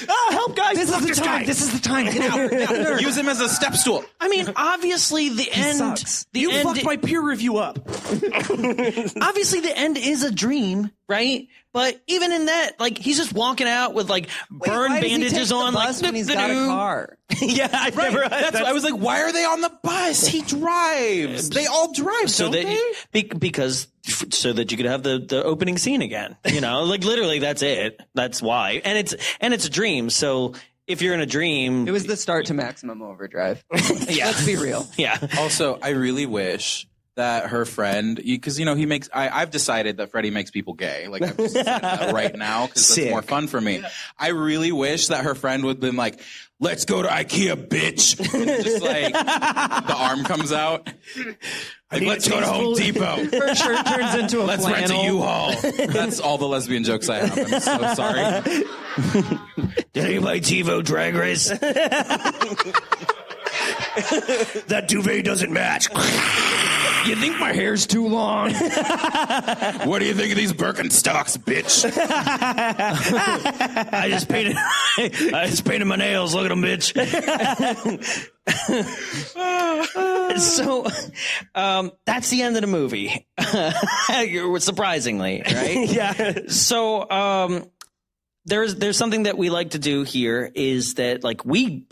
Oh, help, guys! This is the time. This is the time. Get out. Use him as a step stool. I mean, obviously the end. sucks. The You end, fucked my peer review up. obviously the end is a dream, right? But even in that, like he's just walking out with like burn Why does he bandages take the on, bus like when he's got a car. Yeah, I've never. I was like, why are they on the bus? He drives. They all drive, so don't that they? because so that you could have the opening scene again. You know, like literally that's it. That's why. And it's a dream. So if you're in a dream, It was the start to Maximum Overdrive. yeah. Let's be real. Yeah. Also, I really wish that her friend, because he makes. I've decided that Freddy makes people gay. Like I've just decided that right now because that's Sick. more fun for me. I really wish that her friend would have been like, "Let's go to IKEA, bitch." And just like the arm comes out. Like, let's go to Home Depot. Her shirt turns into a Let's flannel. rent a U-Haul. That's all the lesbian jokes I have. I'm so sorry. Did anybody TiVo Drag Race? That duvet doesn't match. You think my hair's too long? What do you think of these Birkenstocks, bitch? I just painted my nails. Look at them, bitch. So, that's the end of the movie. Surprisingly, right? Yeah. So, there's something that we like to do here is that like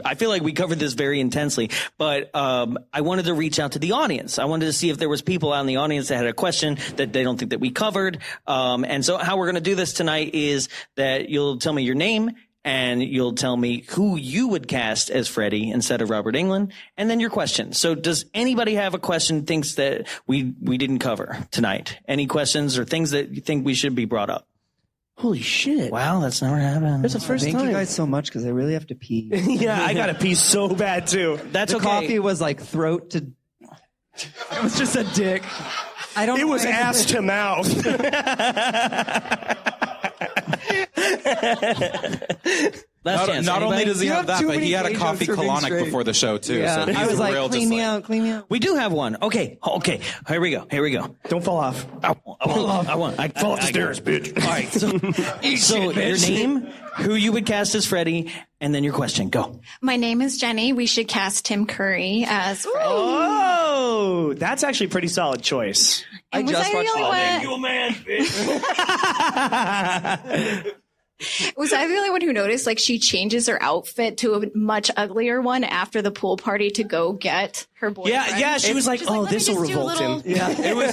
I feel like we covered this very intensely, but I wanted to reach out to the audience. I wanted to see if there was people out in the audience that had a question that they don't think that we covered. And so how we're going to do this tonight is that you'll tell me your name and you'll tell me who you would cast as Freddy instead of Robert Englund, and then your question. So does anybody have a question, thinks that we didn't cover tonight? Any questions or things that you think we should be brought up? Holy shit! Wow, that's never happened. It's the first Thank time. you guys so much because I really have to pee. Yeah, I gotta pee so bad too. That's The okay. coffee was like throat to. It was just a dick. I don't. It know was why- ass to mouth. Last chance. Not only Anybody? does he You have have that, too but he many had a gay coffee jokes for being colonic straight. before the show too. Yeah, So he's I was like, real clean just me like, out, clean me out. We do have one. Okay. Here we go. Don't fall off. I fall off the stairs, bitch. All right. So your name, who you would cast as Freddy, and then your question. Go. My name is Jenny. We should cast Tim Curry as Freddy. Oh, that's actually a pretty solid choice. I just watched it. You a man, bitch. Was I the only one who noticed, like, she changes her outfit to a much uglier one after the pool party to go get her boyfriend? Yeah, she was like, She's oh, let me this will just do a revolt little- him. Yeah,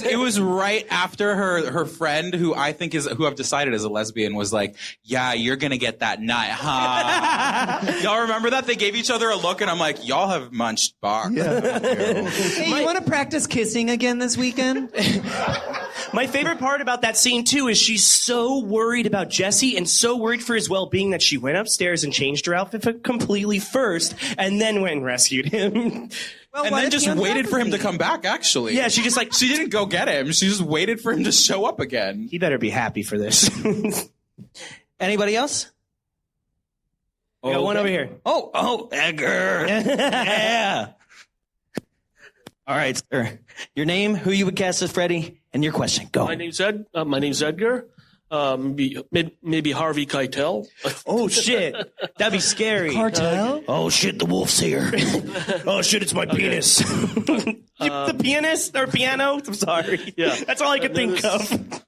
it was right after her friend, who I think who I've decided is a lesbian, was like, "Yeah, you're gonna get that nut, huh?" Y'all remember that? They gave each other a look, and I'm like, "Y'all have munched bark." Yeah. Hey, you want to practice kissing again this weekend? My favorite part about that scene, too, is she's so worried about Jesse and so worried for his well-being that she went upstairs and changed her outfit completely first and then went and rescued him. Well, And what then if just he waited unwrapped for him to me? come back, actually. Yeah, she just like, She didn't go get him. She just waited for him to show up again. he better be happy for this. Anybody else? We got one over here. Oh, Edgar. Yeah. All right, sir. Your name, who you would cast as Freddy, and your question. Go. My name's Edgar. Maybe Harvey Keitel. Oh, shit. That'd be scary. Cartel? Oh, shit, the wolf's here. Oh, shit, it's my penis. The pianist or piano? I'm sorry. Yeah. That's all I could think of.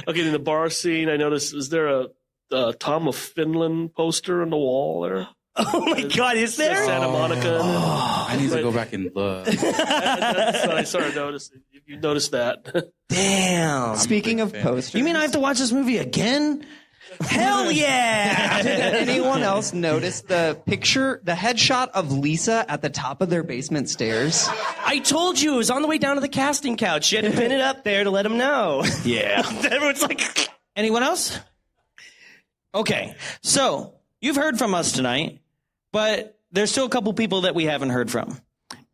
Okay, in the bar scene, I noticed, is there a Tom of Finland poster on the wall there? Oh, my God, is there? Santa Monica. I need to go back and look. That's what I started noticing. You noticed that. Damn. Speaking of posters. You mean I have to watch this movie again? Hell yeah! Did anyone else notice the picture, the headshot of Lisa at the top of their basement stairs? I told you it was on the way down to the casting couch. You had to pin it up there to let him know. Yeah. Everyone's like, Anyone else? Okay, so you've heard from us tonight, but there's still a couple people that we haven't heard from.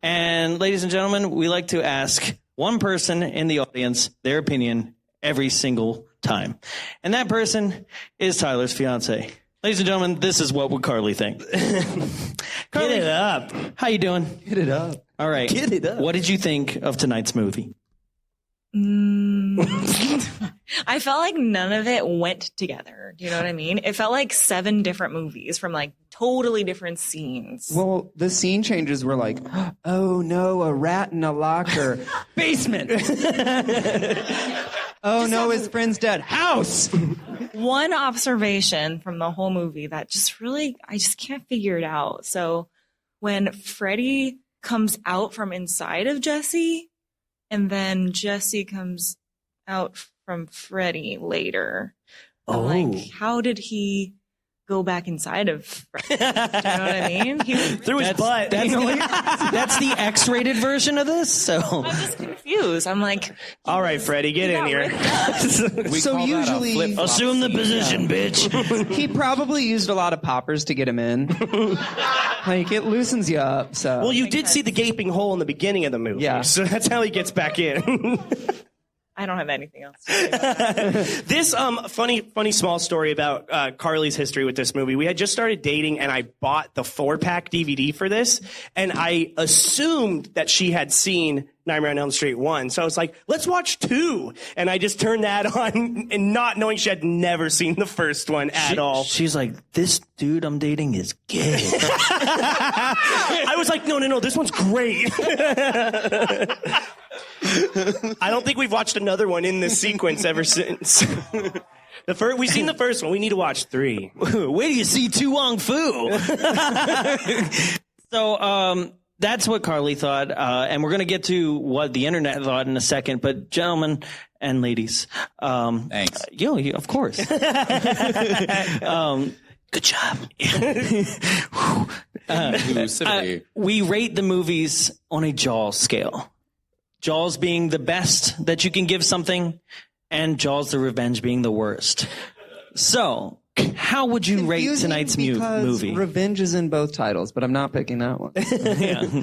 And ladies and gentlemen, we like to ask one person in the audience their opinion every single time. And that person is Tyler's fiance. Ladies and gentlemen, this is what would Carly think. Carly, get it up. how you doing? Get it up. All right. Get it up. What did you think of tonight's movie? I felt like none of it went together. Do you know what I mean? It felt like 7 different movies from like totally different scenes. Well, the scene changes were like, oh no, a rat in a locker. Basement. Oh no, his friend's dead. House. One observation from the whole movie that just really, I just can't figure it out. So when Freddy comes out from inside of Jesse, and then Jesse comes out from Freddy later. I'm like, how did he go back inside of Freddy? Do you know what I mean? Through his butt. That's the X-rated version of this. So I'm just confused. I'm like, All right, Freddy, get in here. So usually, assume the position, bitch. he probably used a lot of poppers to get him in. Like, it loosens you up, so. Well, you did see the gaping hole in the beginning of the movie. Yeah. So that's how he gets back in. I don't have anything else to say about that. This funny small story about Carly's history with this movie. We had just started dating, and I bought the 4-pack DVD for this, and I assumed that she had seen Nightmare on Elm Street 1. So I was like, let's watch 2. And I just turned that on, and not knowing she had never seen the first one at all. She's like, this dude I'm dating is gay. I was like, no, this one's great. I don't think we've watched another one in this sequence ever since. We've seen the first one. We need to watch 3. Wait till you see Tu Wong Fu. So that's what Carly thought, and we're going to get to what the internet thought in a second. But gentlemen and ladies, Thanks. Of course. Good job. We rate the movies on a Jaws scale. Jaws being the best that you can give something, and Jaws the Revenge being the worst. So, how would you rate Confusing tonight's because movie? Revenge is in both titles, but I'm not picking that one. Yeah.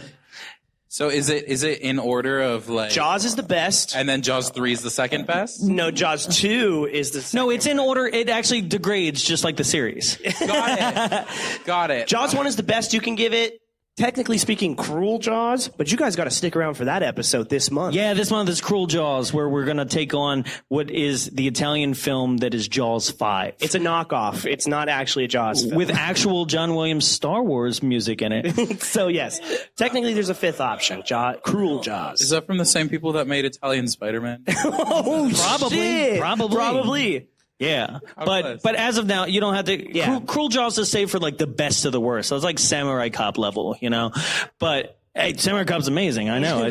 So is it in order of like Jaws is the best. and then Jaws 3 is the second best? No, Jaws 2 is the second. No, it's in order. It actually degrades just like the series. Got it. Jaws 1 is the best you can give it. technically speaking, Cruel Jaws, but you guys got to stick around for that episode this month. Yeah, this month is Cruel Jaws, where we're going to take on what is the Italian film that is Jaws 5. It's a knockoff. It's not actually a Jaws film. With actual John Williams Star Wars music in it. So, yes, technically there's a fifth option, Cruel Jaws. Is that from the same people that made Italian Spider-Man? Oh, Probably. shit. Probably. Yeah, but as of now, you don't have to. Yeah. Cruel Jaws is saved for like the best of the worst. So it's like Samurai Cop level, you know. But hey, Samurai Cop's amazing. I know.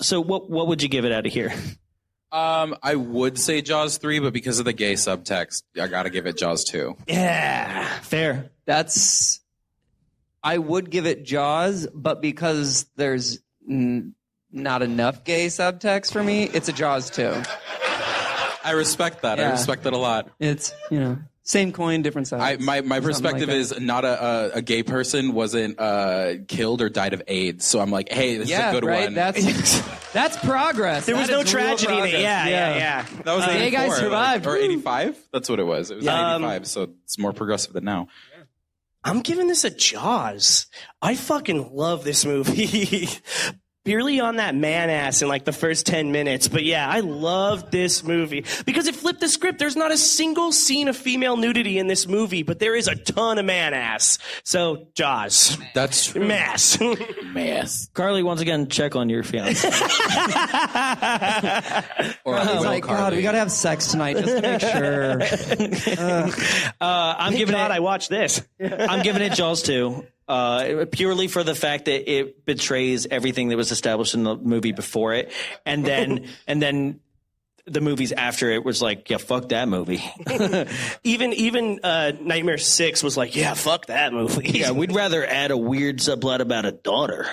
So what would you give it out of here? I would say Jaws 3, but because of the gay subtext, I gotta give it Jaws 2. Yeah, fair. I would give it Jaws, but because there's not enough gay subtext for me, it's a Jaws 2. I respect that. Yeah. I respect that a lot. It's, same coin, different sides. My perspective is not a gay person wasn't killed or died of AIDS. So I'm like, hey, this is a good one. That's progress. There was no tragedy in it. Yeah. That was 84. Gay guys survived. Or 85? That's what it was. It was 85, so it's more progressive than now. I'm giving this a Jaws. I fucking love this movie. Purely on that man ass in like the first 10 minutes. But yeah, I love this movie because it flipped the script. There's not a single scene of female nudity in this movie, but there is a ton of man ass. So Jaws. That's true. Mass. Carly, once again, check on your fiance. Oh my God, we gotta have sex tonight just to make sure. I watched this. I'm giving it Jaws 2. Purely for the fact that it betrays everything that was established in the movie before it, and then the movies after it was like, yeah, fuck that movie. even Nightmare 6 was like, yeah, fuck that movie. Yeah, we'd rather add a weird subplot about a daughter.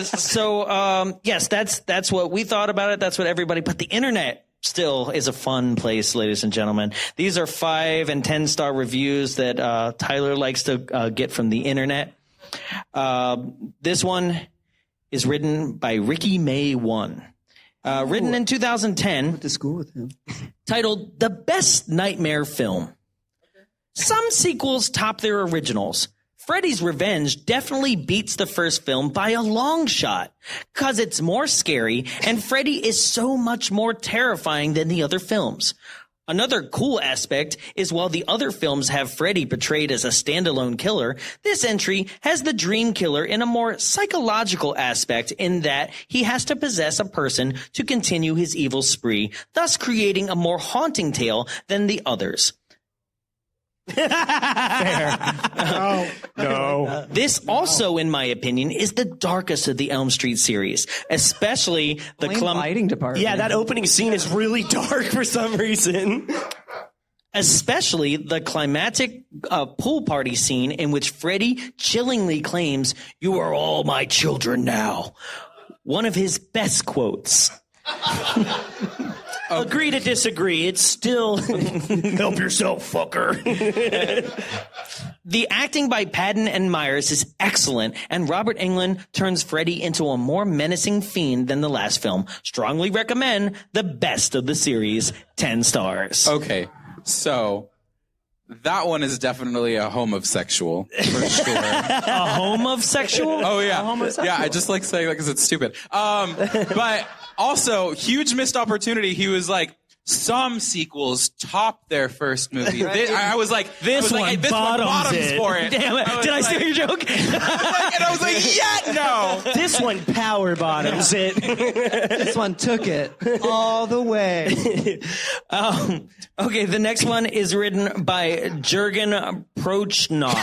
So yes, that's what we thought about it. That's what everybody. But the internet still is a fun place, ladies and gentlemen. These are 5 and 10-star reviews that Tyler likes to get from the internet. This one is written by Ricky May 1. Written in 2010. Went to school with him. Titled The Best Nightmare Film. Some sequels top their originals. Freddy's Revenge definitely beats the first film by a long shot, cause it's more scary and Freddy is so much more terrifying than the other films. Another cool aspect is while the other films have Freddy portrayed as a standalone killer, this entry has the dream killer in a more psychological aspect in that he has to possess a person to continue his evil spree, thus creating a more haunting tale than the others. Fair. No. This also, in my opinion, is the darkest of the Elm Street series, especially the lighting department. Yeah, that opening scene is really dark for some reason. Especially the climactic pool party scene in which Freddy chillingly claims, "You are all my children now." One of his best quotes. Agree to disagree. It's still help yourself, fucker. The acting by Patton and Myers is excellent, and Robert Englund turns Freddy into a more menacing fiend than the last film. Strongly recommend the best of the series. 10 stars. Okay, so that one is definitely a homosexual, for sure. A homosexual? Oh, yeah. Yeah, I just like saying that because it's stupid. But also, huge missed opportunity. He was like, some sequels top their first movie. I was like, this one bottoms for it. Damn it. Did I steal your joke? And I was like, yeah, no. This one power bottoms it. This one took it all the way. Okay, the next one is written by Jurgen Prochnov.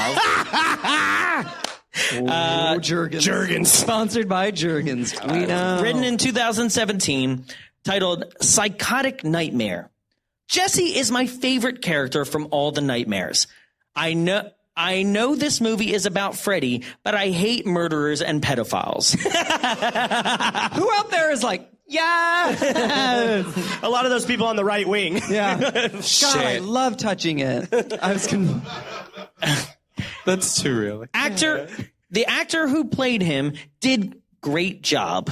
Jergens. Sponsored by Jergens. We know. Written in 2017, titled Psychotic Nightmare. Jesse is my favorite character from all the nightmares. I know this movie is about Freddy, but I hate murderers and pedophiles. Who out there is like, yeah. A lot of those people on the right wing. Yeah. God, I love touching it. I was That's too real. The actor who played him did great job.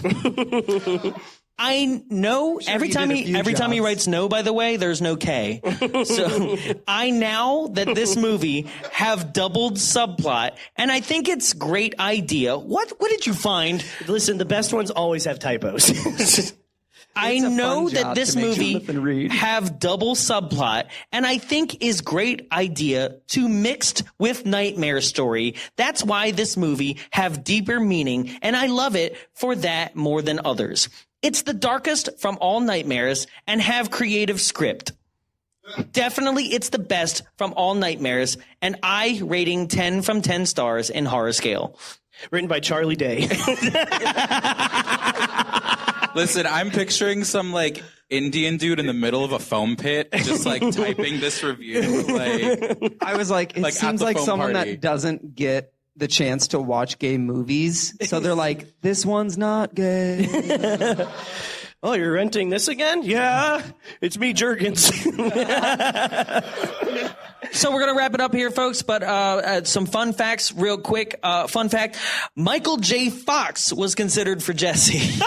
I know every time he writes no, by the way, there's no K. So I now that this movie have doubled subplot, and I think it's great idea. What did you find? Listen, the best ones always have typos. I know that this movie have double subplot, and I think is great idea to mixed with Nightmare Story. That's why this movie have deeper meaning, and I love it for that more than others. It's the darkest from all nightmares and have creative script. Definitely it's the best from all nightmares, and I rating 10 from 10 stars in horror scale. Written by Charlie Day. Listen, I'm picturing some like Indian dude in the middle of a foam pit, just like typing this review. Like, I was like, it seems like someone that doesn't get the chance to watch gay movies, so they're like, this one's not gay. Oh, you're renting this again? Yeah, it's me, Jurgens. So we're going to wrap it up here, folks, but some fun facts real quick. Fun fact, Michael J. Fox was considered for Jesse.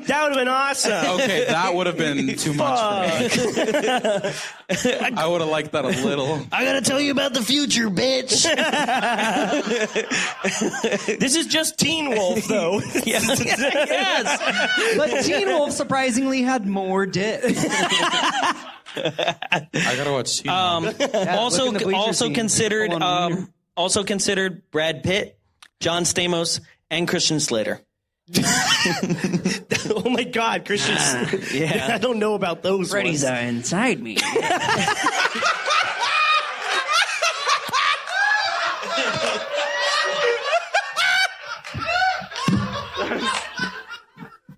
That would have been awesome. Okay, that would have been too much for me. I would have liked that a little. I got to tell you about the future, bitch. This is just Teen Wolf, though. Yes. But Teen Wolf surprisingly had more dick. I gotta watch Teen Wolf. Also considered Brad Pitt, John Stamos, and Christian Slater. Oh my God, Christian! Yeah, I don't know about those. Freddy's ones. inside me.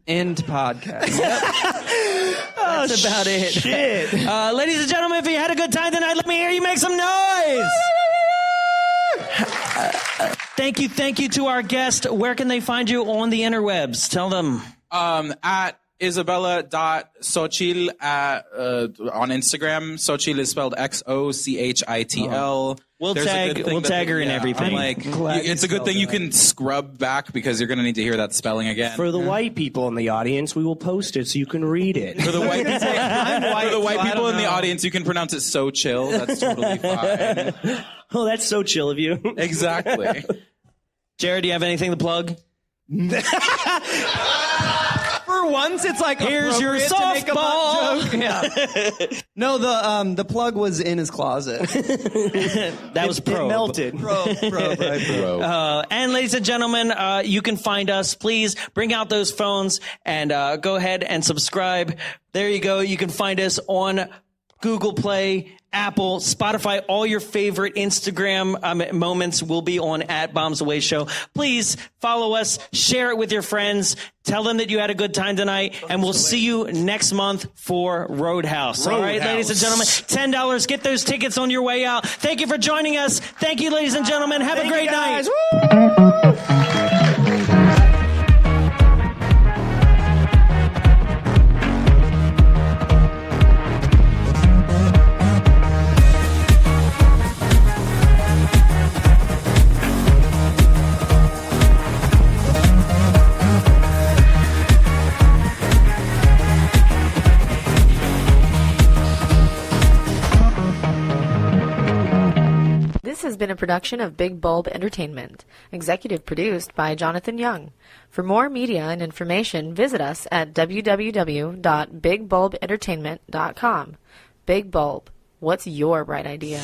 End podcast. That's about it. Shit. Ladies and gentlemen, if you had a good time tonight, let me hear you make some noise. Thank you to our guest. Where can they find you on the interwebs? Tell them. At Isabella.Xochitl on Instagram. Xochitl is spelled Xochitl. We'll tag her in everything. It's a good thing you can scrub back because you're going to need to hear that spelling again. For the white people in the audience, we will post it so you can read it. For the white people in the audience, you can pronounce it so chill. That's totally fine. Oh, that's so chill of you. Exactly. Jared, do you have anything to plug? For once, it's like here's your softball. Yeah. No, the plug was in his closet. That was pro. It melted. Pro. And ladies and gentlemen, you can find us. Please bring out those phones and go ahead and subscribe. There you go. You can find us on Google Play, Apple, Spotify. All your favorite Instagram moments will be on @BombsAwayShow. Please follow us, share it with your friends, tell them that you had a good time tonight, and we'll see you next month for Roadhouse. All right, ladies and gentlemen, $10. Get those tickets on your way out. Thank you for joining us. Thank you, ladies and gentlemen. Have a great night. This has been a production of Big Bulb Entertainment, executive produced by Jonathan Young. For more media and information, visit us at www.bigbulbentertainment.com. Big Bulb, what's your bright idea?